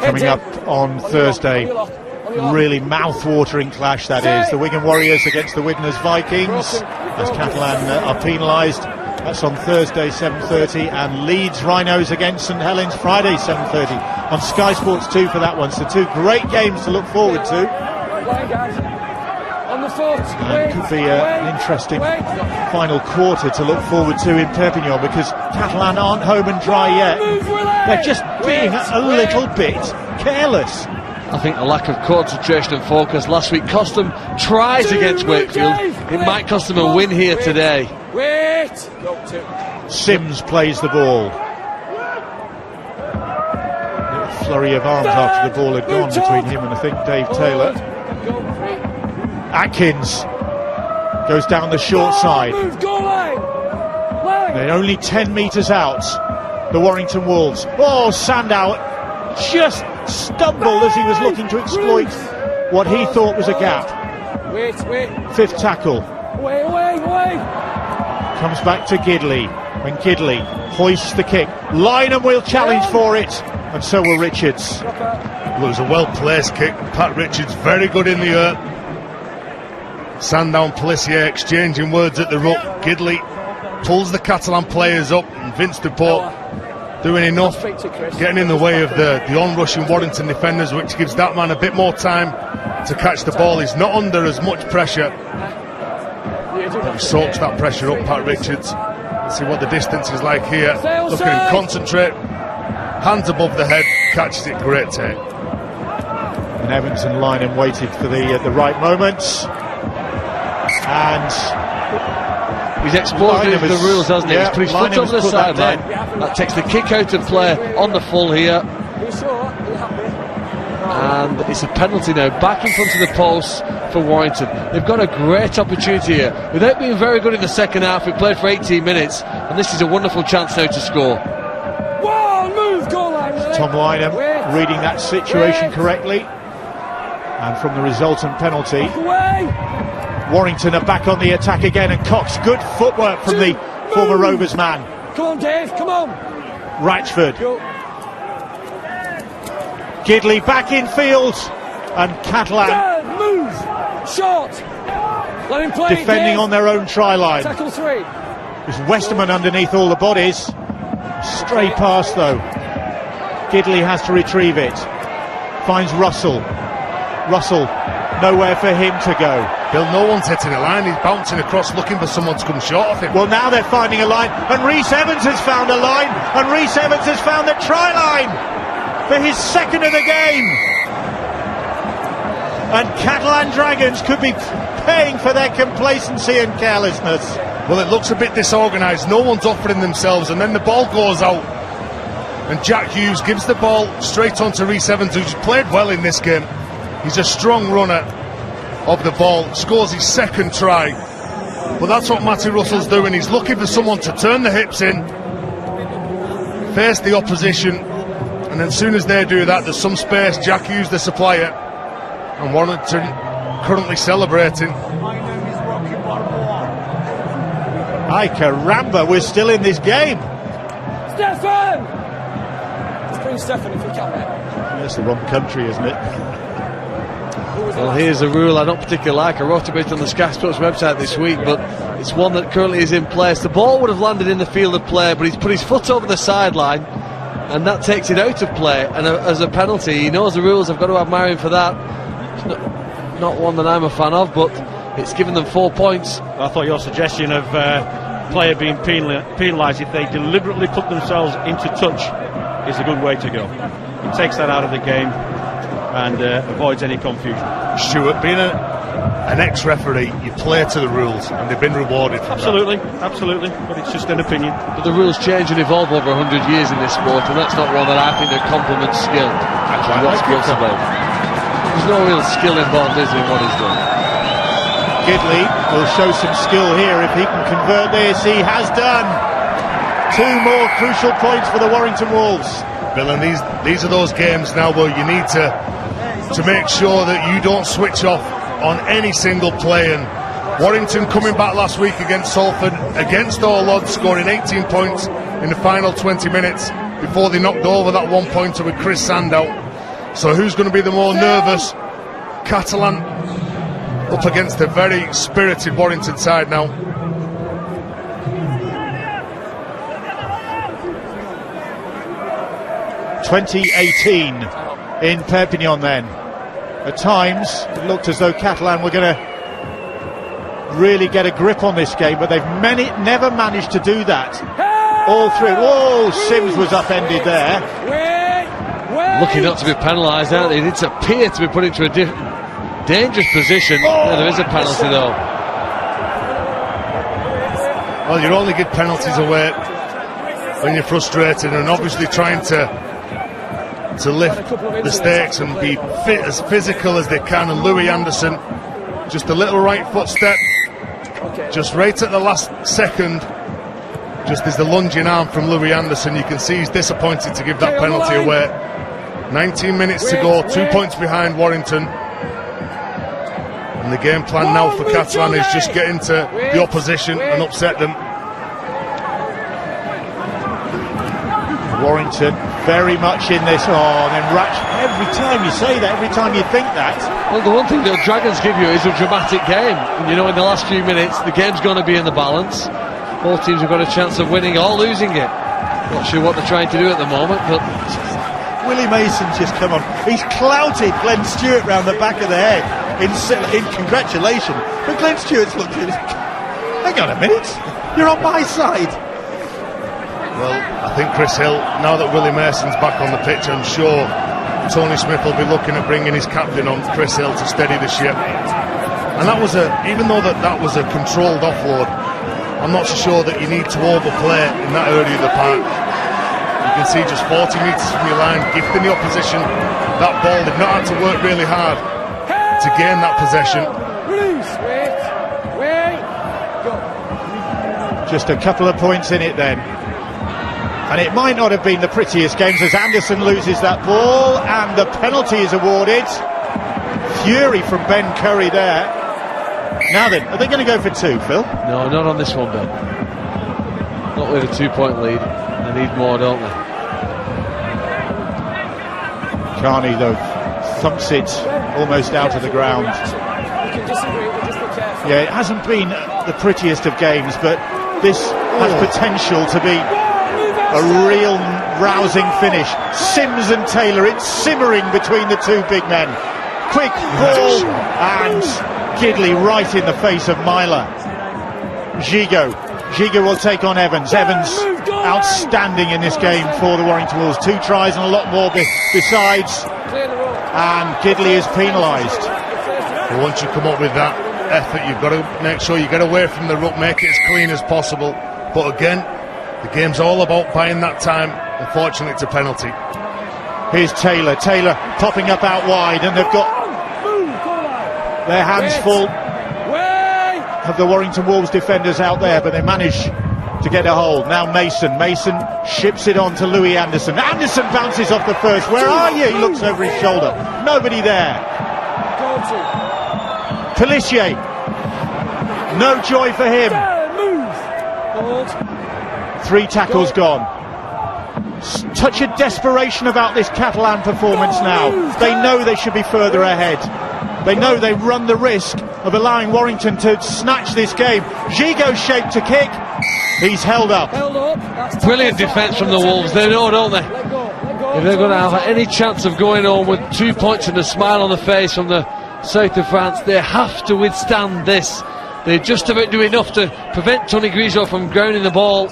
Coming up on Thursday, really mouth-watering clash that is. The Wigan Warriors against the Widnes Vikings, as Catalan are penalised. That's on Thursday, 7:30, and Leeds Rhinos against St Helens, Friday, 7:30, on Sky Sports 2 for that one. So two great games to look forward to. And could be an interesting final quarter to look forward to in Perpignan, because Catalan aren't home and dry yet. They're just being a little bit careless. I think a lack of concentration and focus last week cost them tries against Wakefield. It might cost them a win here today. Sims plays the ball. Little flurry of arms after the ball had gone between him and I think Dave Taylor. Atkins goes down the short side. They're only 10 metres out, the Warrington Wolves. Oh, Sandow just stumbled as he was looking to exploit what he thought was a gap. Fifth tackle. Comes back to Gidley, and Gidley hoists the kick. Lynham will challenge for it, and so will Richards. Well, it was a well-placed kick. Pat Richards very good in the air. Sandow and Pelissier exchanging words at the ruck. Gidley pulls the Catalan players up, and Vince Dupont doing enough, getting in the way of the on-rushing Warrington defenders, which gives that man a bit more time to catch the ball. He's not under as much pressure. He soaks that pressure up, Pat Richards. Let's see what the distance is like here. Look at him concentrate. Hands above the head, catches it, great take. And Evans and Lynham waited for the right moments. And he's exposed the rules, hasn't he? He's put his foot on the sideline. That takes the kick out of play on the full here. And it's a penalty now, back in front of the post for Warrington. They've got a great opportunity here. Without being very good in the second half, we played for 18 minutes, and this is a wonderful chance now to score. Tom Lynham reading that situation correctly. And from the resultant penalty, Warrington are back on the attack again, and Cox, good footwork from the former Rovers man. Come on, Dave, come on. Ratchford. Gidley back in field, and Catalan Move! Shot! Let him play, defending Dave. on their own try line. Tackle 3. There's Westerman underneath all the bodies. Stray pass though. Gidley has to retrieve it. Finds Russell. Russell, nowhere for him to go. Bill, no one's hitting a line. He's bouncing across looking for someone to come short of him. Well, now they're finding a line, and Rhys Evans has found a line, and Rhys Evans has found the try line for his second of the game. And Catalan Dragons could be paying for their complacency and carelessness. Well, it looks a bit disorganised. No one's offering themselves, and then the ball goes out. And Jack Hughes gives the ball straight on to Rhys Evans, who's played well in this game. He's a strong runner of the ball, scores his second try. But that's what Matty Russell's doing. He's looking for someone to turn the hips in, face the opposition, and then as soon as they do that, there's some space. Jack Hughes, the supplier, and Warrington currently celebrating. Ay caramba, we're still in this game. Stefan! in Stefan if we can, mate. That's the wrong country, isn't it? Well, here's a rule I don't particularly like. I wrote about it on the Sky Sports website this week, but it's one that currently is in place. The ball would have landed in the field of play, but he's put his foot over the sideline, and that takes it out of play. And as a penalty, he knows the rules. I've got to admire him for that. It's not one that I'm a fan of, but it's given them 4 points. I thought your suggestion of player being penalised if they deliberately put themselves into touch is a good way to go. It takes that out of the game and avoids any confusion. Stuart, being an ex-referee, you play to the rules, and they've been rewarded for Absolutely, absolutely, but it's just an opinion. But the rules change and evolve over 100 years in this sport, and that's not one that I think that complements skill. What's sports about? There's no real skill involved, is there, in what he's done? Gidley will show some skill here if he can convert this. He has done. 2 more crucial points for the Warrington Wolves. Bill, and these are those games now where you need to make sure that you don't switch off on any single play. And Warrington coming back last week against Salford, against all odds, scoring 18 points in the final 20 minutes before they knocked over that 1-pointer with Chris Sandow. So who's going to be the more nervous? Catalan up against a very spirited Warrington side now. (2018) in Perpignan then. At times it looked as though Catalan were going to really get a grip on this game, but they've never managed to do that all through. Oh, Sims was upended there. Lucky not to be penalised, aren't they? It did appear to be put into a dangerous position. Yeah, there is a penalty though. Well, you only get penalties away when you're frustrated, and obviously trying to lift the stakes and be as physical as they can. And Louis Anderson, just a little right foot step, just right at the last second, just as the lunging arm from Louis Anderson. You can see he's disappointed to give that penalty away. 19 minutes to go, 2 points behind Warrington, and the game plan now for Catalan is just get into the opposition and upset them. Warrington very much in this. Oh, and then Ratch, every time you say that, every time you think that. Well, the one thing that Dragons give you is a dramatic game. And you know, in the last few minutes, the game's going to be in the balance. Both teams have got a chance of winning or losing it. Not sure what they're trying to do at the moment, but Willie Mason's just come on. He's clouted Glenn Stewart round the back of the head in congratulation. But Glenn Stewart's looked at it. Hang on a minute, you're on my side. Well, I think Chris Hill, now that Willie Mason's back on the pitch, I'm sure Tony Smith will be looking at bringing his captain on, Chris Hill, to steady the ship. And that was even though that was a controlled offload, I'm not so sure that you need to overplay in that area of the park. You can see just 40 metres from your line, gifting the opposition that ball. They've not had to work really hard to gain that possession. Just a couple of points in it then. And it might not have been the prettiest games as Anderson loses that ball and the penalty is awarded. Fury from Ben Curry there. Now then, are they going to go for 2, Phil? no, not on this one, Bill. Not with a 2-point lead. They need more, don't they? Carney, though, thumps it almost out of the ground. Yeah, it hasn't been the prettiest of games, but this has potential to be a real rousing finish. Sims and Taylor, it's simmering between the 2 big men. Quick ball, and Gidley right in the face of Myler. Gigot will take on Evans. Evans outstanding in this game for the Warrington Wolves. 2 tries and a lot more besides. And Gidley is penalised. Well, once you come up with that effort, you've got to make sure you get away from the ruck, make it as clean as possible. But again, the game's all about buying that time. Unfortunately, it's a penalty. Here's Taylor popping up out wide, and they've got their hands full of the Warrington Wolves defenders out there, but they manage to get a hold. Now Mason ships it on to Louis Anderson. Anderson bounces off the first. Where are you? He looks over his shoulder. Nobody there. Pelissier. No joy for him. 3 tackles gone. touch of desperation about this Catalan performance now. They know they should be further ahead. They know they run the risk of allowing Warrington to snatch this game. Gigo's shaped to kick. He's held up. Brilliant defence from the Wolves. They know, don't they? If they're going to have any chance of going home with 2 points and a smile on the face from the south of France, they have to withstand this. They just about do enough to prevent Tony Griso from grounding the ball.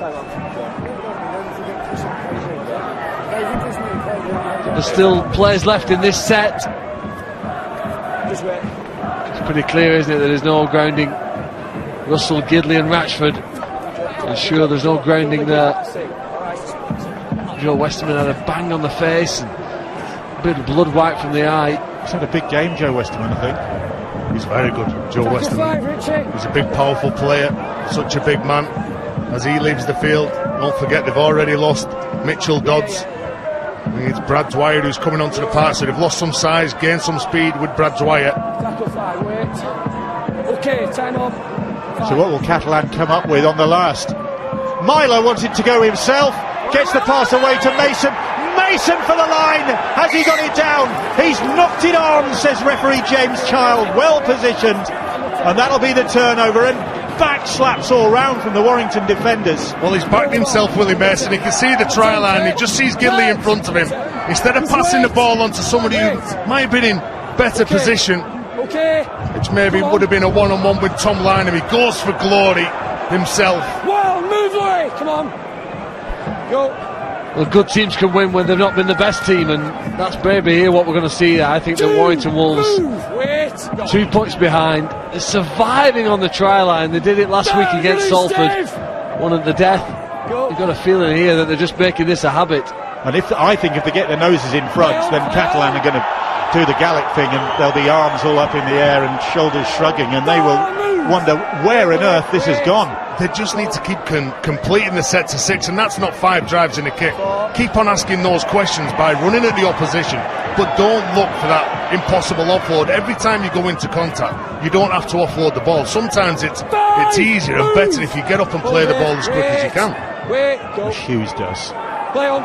There's still players left in this set. It's pretty clear, isn't it, that there's no grounding. Russell, Gidley and Ratchford. And sure, there's no grounding there. Joe Westerman had a bang on the face and a bit of blood wiped from the eye. He's had a big game, Joe Westerman, I think. He's very good, Joe Westerman. He's a big, powerful player, such a big man. As he leaves the field, don't forget they've already lost Mitchell Dodds. I mean, it's Brad Dwyer who's coming onto the park, so they've lost some size, gained some speed with Brad Dwyer. Okay, time off. So what will Catalan come up with on the last? Milo wanted to go himself, gets the pass away to Mason. Mason for the line. Has he got it down? He's knocked it on, says referee James Child. Well positioned, and that'll be the turnover. And back slaps all round from the Warrington defenders. Well, he's backed himself, Willie Mason. He can see the try line. He just sees Gidley in front of him. Instead of passing the ball on to somebody who might have been in better position, which maybe would have been a one-on-one with Tom Lynham, he goes for glory himself. Well, move away. Come on. Go. Well, good teams can win when they've not been the best team, and that's maybe here what we're going to see there. I think the Warrington Wolves 2 points behind. They're surviving on the try line. They did it last week against Salford, one at the death. You've got a feeling here that they're just making this a habit. And I think if they get their noses in front, then Catalan are going to do the Gallic thing, and there'll be arms all up in the air and shoulders shrugging, and they will wonder where on earth this has gone. They just need to keep completing the set to 6, and that's not 5 drives in a kick. Keep on asking those questions by running at the opposition, but don't look for that impossible offload. Every time you go into contact, you don't have to offload the ball. Sometimes it's easier and better if you get up and play the ball as quick as you can. Which Hughes does. Play on.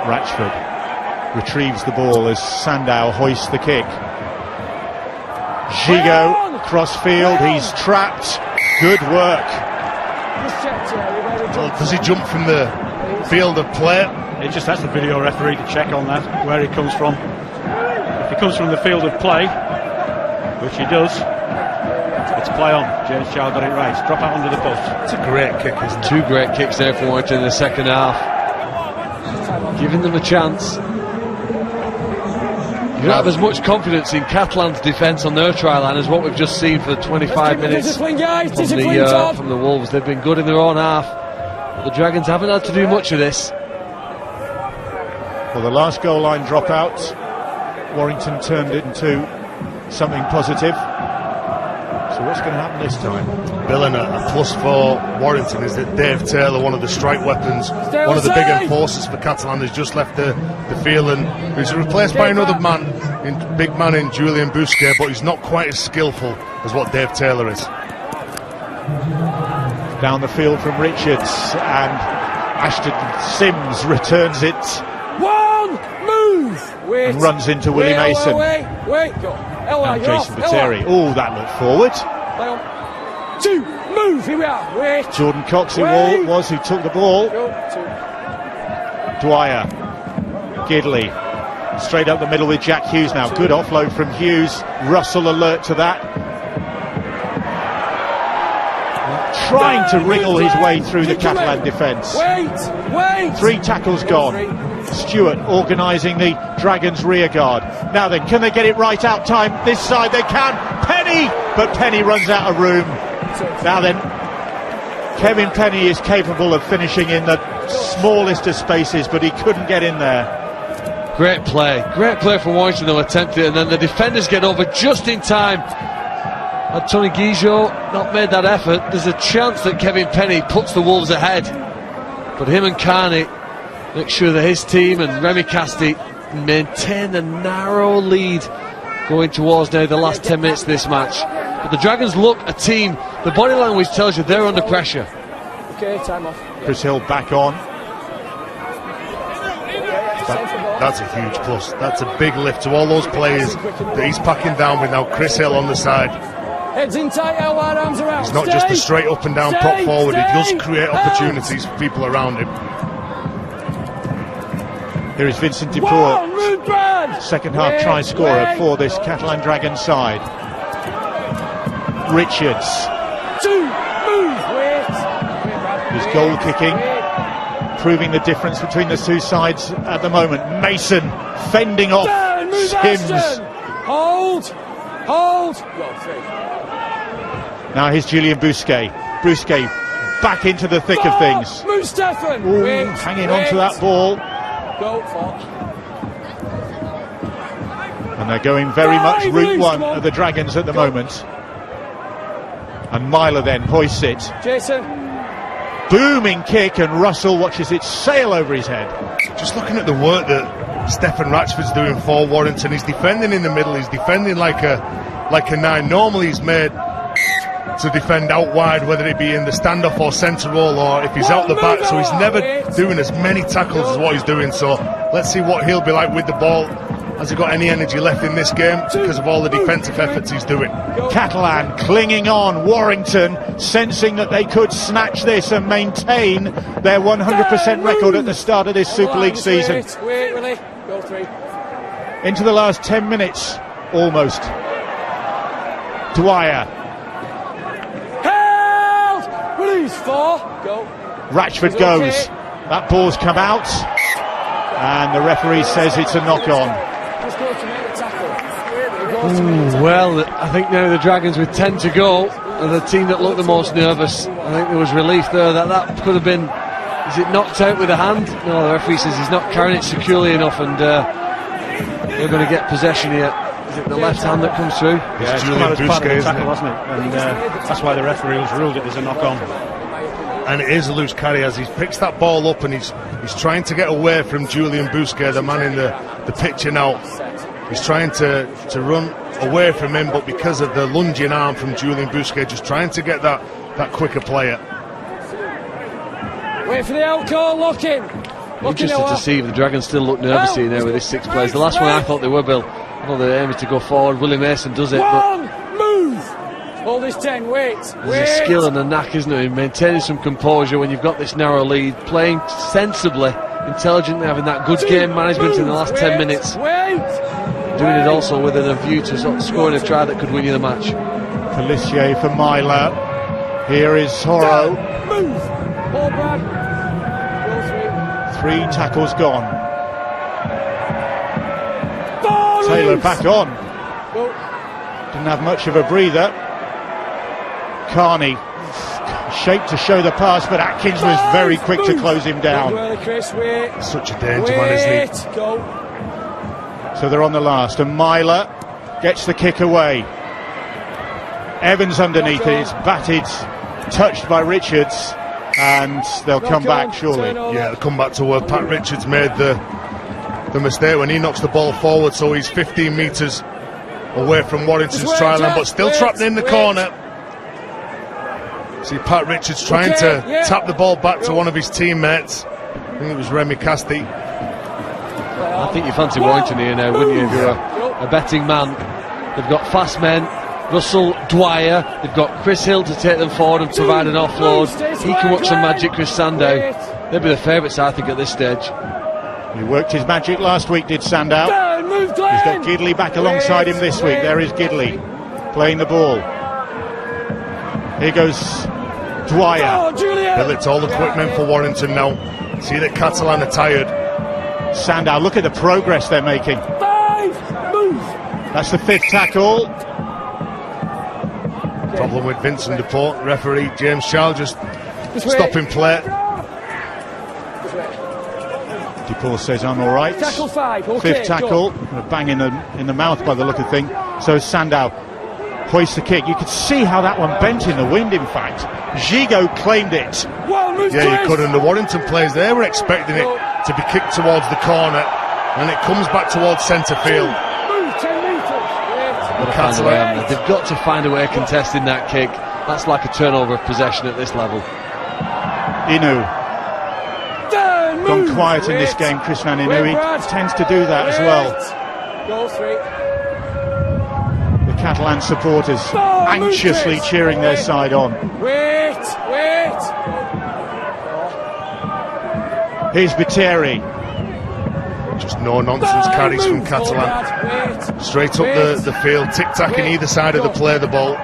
Ratchford retrieves the ball as Sandow hoists the kick. Gigo cross field, he's trapped. Good work. Well, does he jump from the field of play? It just has the video referee to check on that, where he comes from. If he comes from the field of play, which he does, it's play on. James Child got it right. Drop out under the post. It's a great kick, isn't it? 2 great kicks there for Warrington in the second half, giving them a chance. You don't have as much confidence in Catalan's defence on their try line as what we've just seen for 25 minutes from the Wolves. They've been good in their own half. The Dragons haven't had to do much of this. Well, the last goal line dropout, Warrington turned it into something positive. So what's going to happen this time? Billing a plus for Warrington is that Dave Taylor, one of the strike weapons, one of the big enforcers for Catalan, has just left the field, and he's replaced by another big man in Julian Bousquet, but he's not quite as skillful as what Dave Taylor is. Down the field from Richards, and Ashton Sims returns it. One, move. Wait. And runs into Willie Mason. Wait, go. And Jason Pateri. Oh, that looked forward. 2, move. Here we are. Wait. Jordan Cox, who took the ball. Dwyer, Gidley, straight up the middle with Jack Hughes now. Good offload from Hughes. Russell alert to that. Trying to wriggle his way through the Catalan defence. Wait. 3 tackles gone. Stewart organising the Dragons rear guard. Now then, can they get it right out time? This side they can. Penny! But Penny runs out of room. Now then, Kevin Penny is capable of finishing in the smallest of spaces, but he couldn't get in there. Great play from Warrington, though, attempted, and then the defenders get over just in time. Had Tony Griso not made that effort, there's a chance that Kevin Penny puts the Wolves ahead. But him and Carney make sure that his team and Remy Casti maintain the narrow lead going towards now the last 10 minutes of this match. But the Dragons look a team, the body language tells you they're under pressure. Okay, time off. Chris Hill back on. That's a huge plus. That's a big lift to all those players that he's packing down with now. Chris Hill on the side. Heads in tight, wide arms around. He's not just a straight up and down prop forward, he does create opportunities for people around him. Here is Vincent Duport, second half try scorer for this Catalan Dragons side. Richards. His goal kicking, proving the difference between the two sides at the moment. Mason fending off Sims. Hold. Now here's Julian Bousquet. Bousquet back into the thick of things. Move, Stefan. Hanging on to that ball. Go, Fox. And they're going very much route one of the Dragons at the moment. And Myler then hoists it. Jason. Booming kick, and Russell watches it sail over his head. Just looking at the work that Stefan Ratchford's doing for Warrington, he's defending in the middle, he's defending like a 9. Normally he's made to defend out wide, whether it be in the standoff or centre roll, or if he's out the back, so he's never doing as many tackles as what he's doing. So let's see what he'll be like with the ball. Has he got any energy left in this game because of all the defensive efforts he's doing? Catalan clinging on. Warrington sensing that they could snatch this and maintain their 100% record at the start of this Super League season. Go 3. Into the last 10 minutes, almost. Dwyer. Held! Release 4. Go. Ratchford goes. That ball's come out. And the referee says it's a knock-on. Well, I think now the Dragons with 10 to go are the team that looked the most nervous. I think there was relief there that could have been. Is it knocked out with a hand? No, the referee says he's not carrying it securely enough, and they're going to get possession here. Is it the left hand that comes through? Yeah, it's Julian Bousquet, isn't it? Wasn't it? And that's why the referee has ruled it as a knock-on. And it is a loose carry as he picks that ball up, and he's trying to get away from Julian Bousquet, the man in the picture now. He's trying to run away from him, but because of the lunging arm from Julian Bousquet, just trying to get that quicker player. Wait for the out call, looking. Interested to see if the Dragons still look nervous here now with this 6 players. The last one I thought they were, Bill. I thought they were aiming to go forward. Willie Mason does it. One, move. Hold this 10, wait. There's a skill and a knack, isn't it, in maintaining some composure when you've got this narrow lead, playing sensibly, intelligently, having that good game management in the last 10 minutes. Doing it also with a view to sort of scoring a try that could win you the match. Pelissier for Myler. Here is Horo. Move. Ball, Brad. Go 3 tackles gone. Taylor back on. Didn't have much of a breather. Carney shaped to show the pass, but Atkins was very quick to close him down. Such a danger man, isn't he? So they're on the last, and Myler gets the kick away. Evans underneath it, it's batted, touched by Richards, and they'll come back surely. Yeah, they'll come back to where Pat Richards made the mistake when he knocks the ball forward, so he's 15 metres away from Warrington's try line, but still trapped in the corner. See Pat Richards trying to tap the ball back to one of his teammates. I think it was Remy Casti. I think you fancy Warrington here now, wouldn't you, if you're a betting man? They've got fast men, Russell, Dwyer, they've got Chris Hill to take them forward and provide an offload. He can work some magic, Chris Sandow. They'll be the favourites, I think, at this stage. He worked his magic last week, did Sandow. He's got Gidley back alongside him this week. There is Gidley playing the ball. Here goes Dwyer. Bill, it's all equipment for Warrington now. See that Catalan are tired. Sandow, look at the progress they're making. That's the 5th tackle. Problem with Vincent Duport. Referee James Charles just stopping play. Duport says I'm all right. Tackle 5. Okay, 5th tackle. A bang in the mouth by the look of thing. So Sandow hoists the kick. You could see how that one bent in the wind, in fact. Gigot claimed it. Yeah, you could, and the Warrington players, they were expecting it to be kicked towards the corner, and it comes back towards centre field. They've got to find a way of contesting that kick. That's like a turnover of possession at this level. Inu. gone quiet in this game, Chris Van Inouye. He tends to do that as well. Goal 3. The Catalan supporters anxiously cheering their side on. Wait. Here's Viteri. Just no nonsense carries from Catalan. Straight up the field, tic-tacking either side of the play the ball.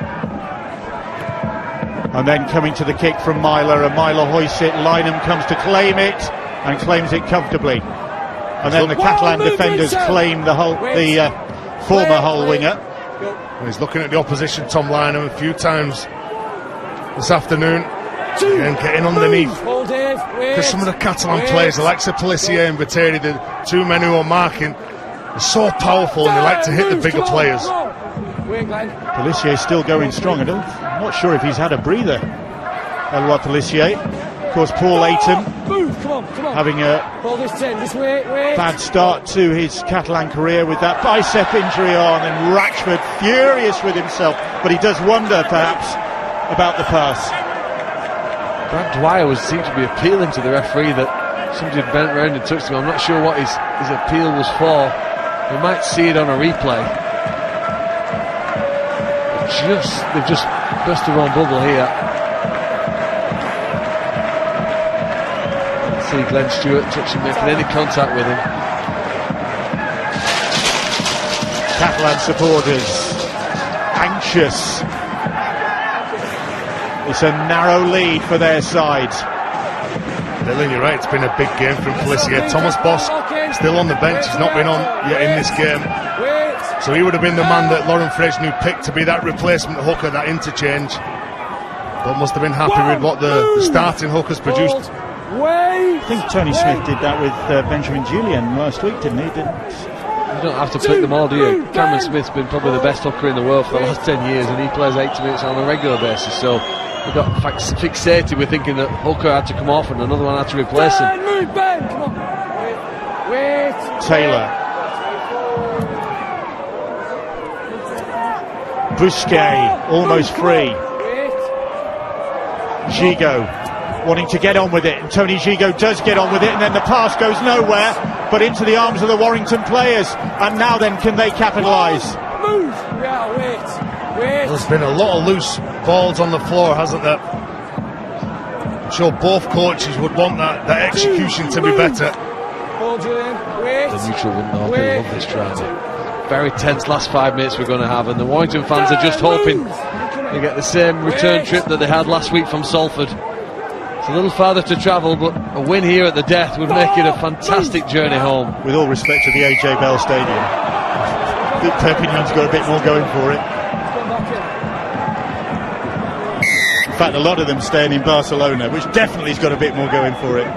And then coming to the kick from Myler, and Myler hoists it. Lynham comes to claim it and claims it comfortably. And then the Catalan defenders claim the former Hull winger. He's looking at the opposition, Tom Lynham, a few times this afternoon. And getting underneath. Because some of the Catalan players, Alexa Pelissier and Viteri, the two men who are marking, are so powerful and they like to hit the bigger players. Pelissier still going strong. I'm not sure if he's had a breather. Eloi Pelissier. Of course, Paul Ayton having a bad start to his Catalan career with that bicep injury on, and Ratchford furious with himself, but he does wonder perhaps about the pass. Brad Dwyer seemed to be appealing to the referee that somebody had bent round and touched him. I'm not sure what his appeal was for. We might see it on a replay. They've just burst their own bubble here. Let's see Glenn Stewart touching, making any contact with him. Catalan supporters anxious. It's a narrow lead for their side. Dylan, you're right, it's been a big game from Pelissier. Thomas Boss still on the bench, he's not been on yet in this game. So he would have been the man that Lauren Fresnew picked to be that replacement hooker, that interchange. But must have been happy with what the starting hookers produced. I think Tony Smith did that with Benjamin Julian last week, didn't he? You don't have to pick them all, do you? Cameron Smith's been probably the best hooker in the world for the last 10 years, and he plays 80 minutes on a regular basis. So we got fixated with thinking that Hooker had to come off and another one had to replace him. Move, Ben, come on. Wait. Taylor. Bousquet almost free. Gigot wanting to get on with it, and Tony Gigot does get on with it, and then the pass goes nowhere but into the arms of the Warrington players. And now then, can they capitalise? Move. Yeah, wait. There's been a lot of loose balls on the floor, hasn't there? I'm sure both coaches would want that execution to be better. The neutral wouldn't know. They love this drama. Very tense last 5 minutes we're going to have, and the Warrington fans are just hoping they get the same return trip that they had last week from Salford. It's a little farther to travel, but a win here at the Death would make it a fantastic journey home. With all respect to the AJ Bell Stadium, I think Perpignan's got a bit more going for it. In fact, a lot of them staying in Barcelona, which definitely has got a bit more going for it.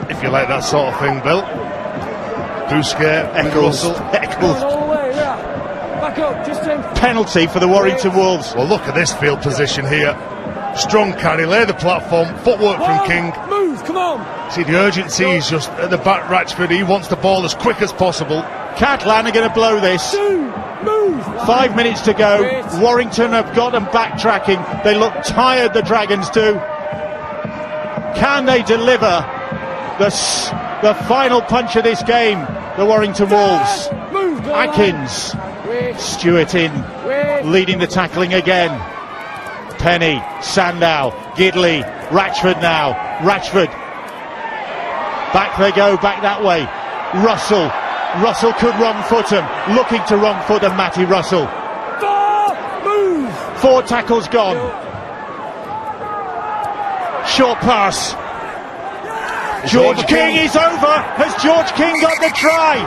If you like that sort of thing, Bill. Bousquet, Eccles. Back up, just penalty for the Warrington Wolves. Well, look at this field position here. Strong carry, lay the platform, footwork from King. Move, come on. See, the urgency is just at the back. Ratchford, he wants the ball as quick as possible. Catalan are going to blow this. Move. 5 minutes to go. Warrington have got them backtracking. They look tired, the Dragons do. Can they deliver the final punch of this game? The Warrington Wolves. Atkins. Stewart in, leading the tackling again. Penny, Sandow, Gidley, Ratchford now. Ratchford. Back they go, back that way. Russell could wrong foot him. Looking to wrong foot him, Matty Russell. 4 tackles gone. Short pass. George King is over. Has George King got the try?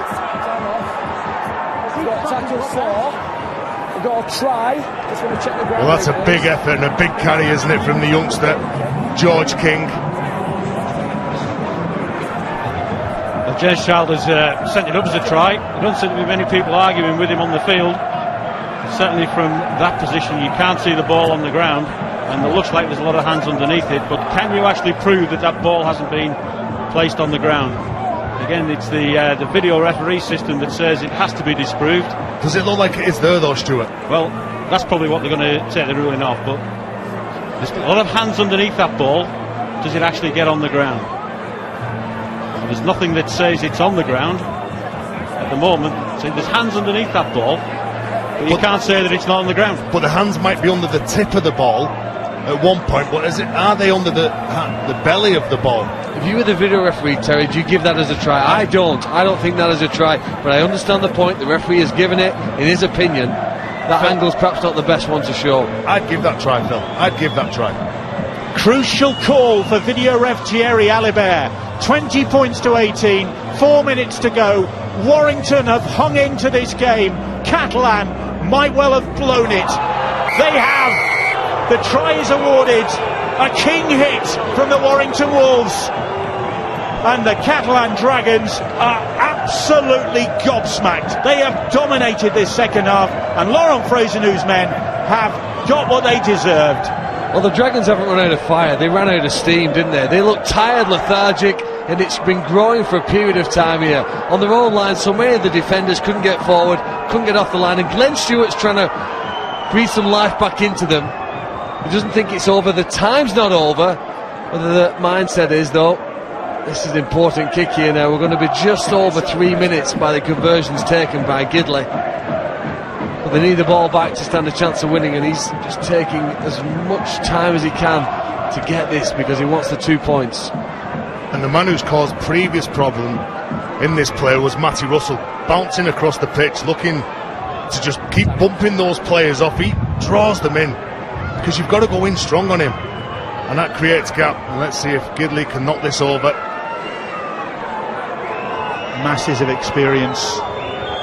Got a try. Just want to check the ground. Well, that's a big effort and a big carry, isn't it, from the youngster George King. Well, James Child has sent it up as a try. There don't seem to be many people arguing with him on the field. Certainly from that position you can't see the ball on the ground, and it looks like there's a lot of hands underneath it, but can you actually prove that that ball hasn't been placed on the ground? Again, it's the video referee system that says it has to be disproved. Does it look like it is there though, Stuart? Well, that's probably what they're going to take the ruling off, but there's a lot of hands underneath that ball. Does it actually get on the ground? And there's nothing that says it's on the ground at the moment. So there's hands underneath that ball, but you can't say that it's not on the ground. But the hands might be under the tip of the ball at one point, but are they under the belly of the ball? If you were the video referee, Terry, do you give that as a try? I don't think that is a try, but I understand the point. The referee has given it, in his opinion. That angle's perhaps not the best one to show. I'd give that try, Phil. I'd give that try. Crucial call for video ref Thierry Alibert. 20 points to 18, 4 minutes to go. Warrington have hung into this game. Catalan might well have blown it. They have. The try is awarded. A king hit from the Warrington Wolves. And the Catalan Dragons are absolutely gobsmacked. They have dominated this second half, and Laurent Frazeneu's men have got what they deserved. Well, the Dragons haven't run out of fire, they ran out of steam, didn't they? They look tired, lethargic, and it's been growing for a period of time here. On their own line, so many of the defenders couldn't get forward, couldn't get off the line, and Glenn Stewart's trying to breathe some life back into them. He doesn't think it's over, the time's not over. Whether the mindset is, though, this is an important kick here now. We're going to be just over 3 minutes by the conversions taken by Gidley. But they need the ball back to stand a chance of winning, and he's just taking as much time as he can to get this because he wants the 2 points. And the man who's caused previous problem in this play was Matty Russell, bouncing across the pitch, looking to just keep bumping those players off. He draws them in because you've got to go in strong on him, and that creates gap. And let's see if Gidley can knock this over. Masses of experience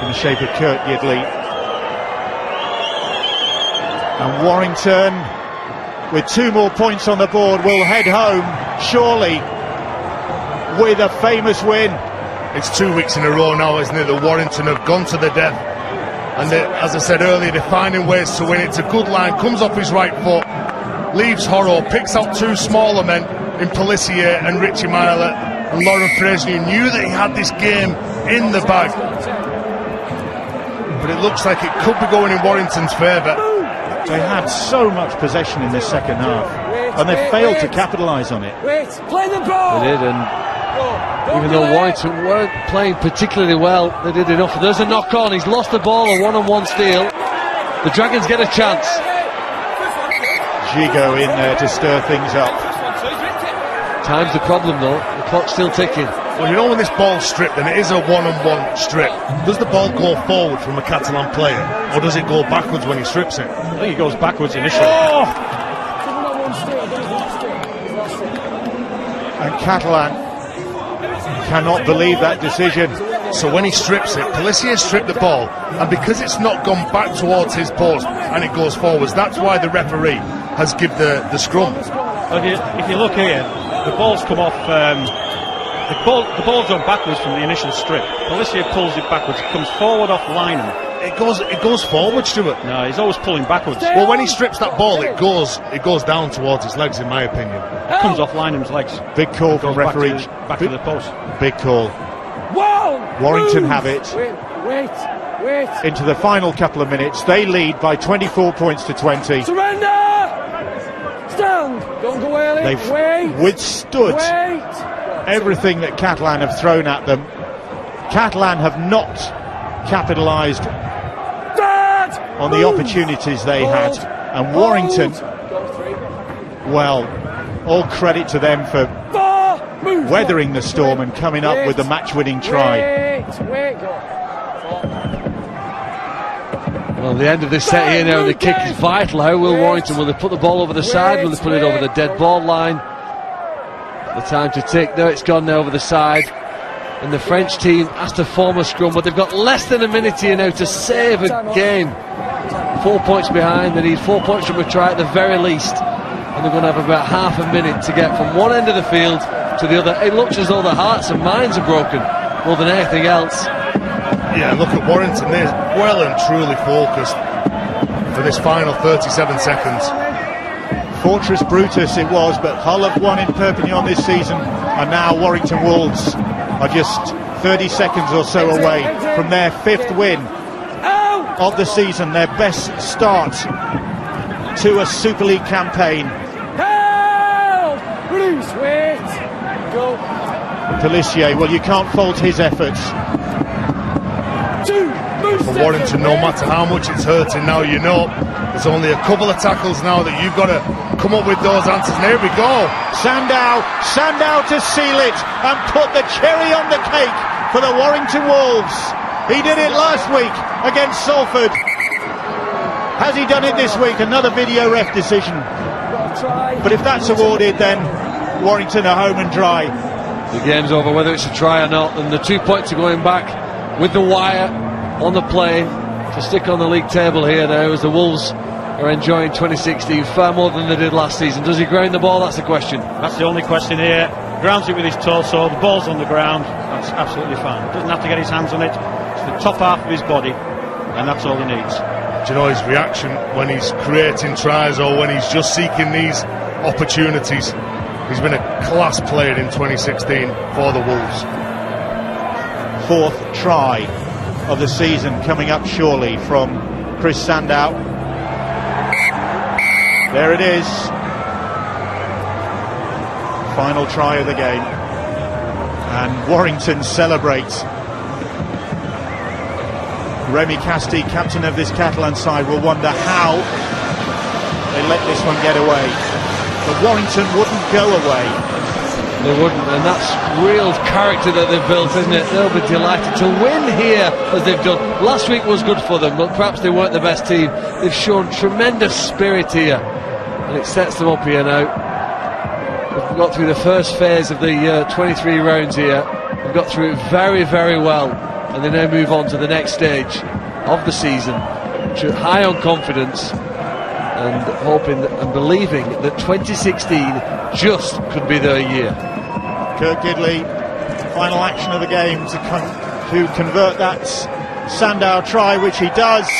in the shape of Kurt Gidley. And Warrington, with 2 more points on the board, will head home, surely, with a famous win. It's 2 weeks in a row now, isn't it, that Warrington have gone to the death. And as I said earlier, they're finding ways to win. It's a good line, comes off his right foot, leaves Horrow, picks out 2 smaller men in Pelissier and Richie Myler. And Laurent Frazeneu knew that he had this game in the bag. But it looks like it could be going in Warrington's favour. They had so much possession in this second half, and they failed to capitalise on it. Play the ball. They did, and even though Warrington weren't playing particularly well, they did enough. There's a knock on, he's lost the ball, a one-on-one steal. The Dragons get a chance. Gigot in there to stir things up. Time's the problem though, the clock's still ticking. Well, you know, when this ball's stripped and it is a one-on-one strip, does the ball go forward from a Catalan player, or does it go backwards when he strips it? I think it goes backwards initially. Oh! And Catalan cannot believe that decision. So when he strips it, Pelissier stripped the ball, and because it's not gone back towards his post and it goes forwards, that's why the referee has given the scrum. If you look here, the ball's come off. The ball's gone backwards from the initial strip. Pelissier pulls it backwards. It comes forward off lineman. It goes forward, Stuart. No, he's always pulling backwards. Well, when he strips that ball, it goes down towards his legs, in my opinion. It comes off lineman's legs. Big call from referee. Back to the post. Big call. Warrington have it. Wait. Into the final couple of minutes, they lead by 24 points to 20. Surrender! Stand! Don't go early. They've withstood everything that Catalan have thrown at them. Catalan have not capitalised on the opportunities they had, and Warrington, well, all credit to them for weathering the storm and coming up with the match-winning try. Well, the end of this set here now, the kick is vital. How will Warrington, will they put the ball over the side, will they put it over the dead ball line? The time to tick, there it's gone now over the side, and the French team has to form a scrum, but they've got less than a minute here now to save a game. 4 points behind, they need 4 points from a try at the very least, and they're going to have about half a minute to get from one end of the field to the other. It looks as though their hearts and minds are broken more than anything else. Yeah, look at Warrington, they're well and truly focused for this final 37 seconds. Fortress Brutus it was, but Hull have won in Perpignan this season, and now Warrington Wolves are just 30 seconds or so away from their 5th win of the season, their best start to a Super League campaign. Help! Bruce, wait! Go. Pelissier, well, you can't fault his efforts. For Warrington, no matter how much it's hurting now, you know there's only a couple of tackles now that you've got to come up with those answers. And here we go. Sandow to seal it and put the cherry on the cake for the Warrington Wolves. He did it last week against Salford. Has he done it this week? Another video ref decision. But if that's awarded, then Warrington are home and dry. The game's over, whether it's a try or not, and the 2 points are going back with the wire on the plane to stick on the league table here now, as the Wolves are enjoying 2016 far more than they did last season. Does he ground the ball? That's the question. That's the only question here. Grounds it with his torso, the ball's on the ground, that's absolutely fine. Doesn't have to get his hands on it. It's the top half of his body, and that's all he needs. Do you know his reaction when he's creating tries or when he's just seeking these opportunities? He's been a class player in 2016 for the Wolves. Fourth try of the season coming up surely from Chris Sandow. There it is. Final try of the game. And Warrington celebrates. Remy Casti, captain of this Catalan side, will wonder how they let this one get away. But Warrington wouldn't go away. They wouldn't, and that's real character that they've built, isn't it? They'll be delighted to win here as they've done. Last week was good for them, but perhaps they weren't the best team. They've shown tremendous spirit here, and it sets them up here now. We've got through the first phase of the 23 rounds here. We've got through it very, very well, and they now move on to the next stage of the season, high on confidence and hoping and believing that 2016 just could be their year. Kirk Gidley, final action of the game to convert that Sandow try, which he does.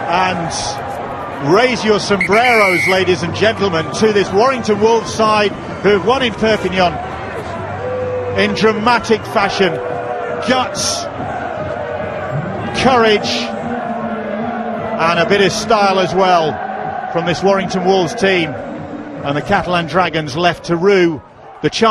And raise your sombreros, ladies and gentlemen, to this Warrington Wolves side who have won in Perpignan in dramatic fashion. Guts, courage, and a bit of style as well from this Warrington Wolves team. And the Catalan Dragons left to rue the chance.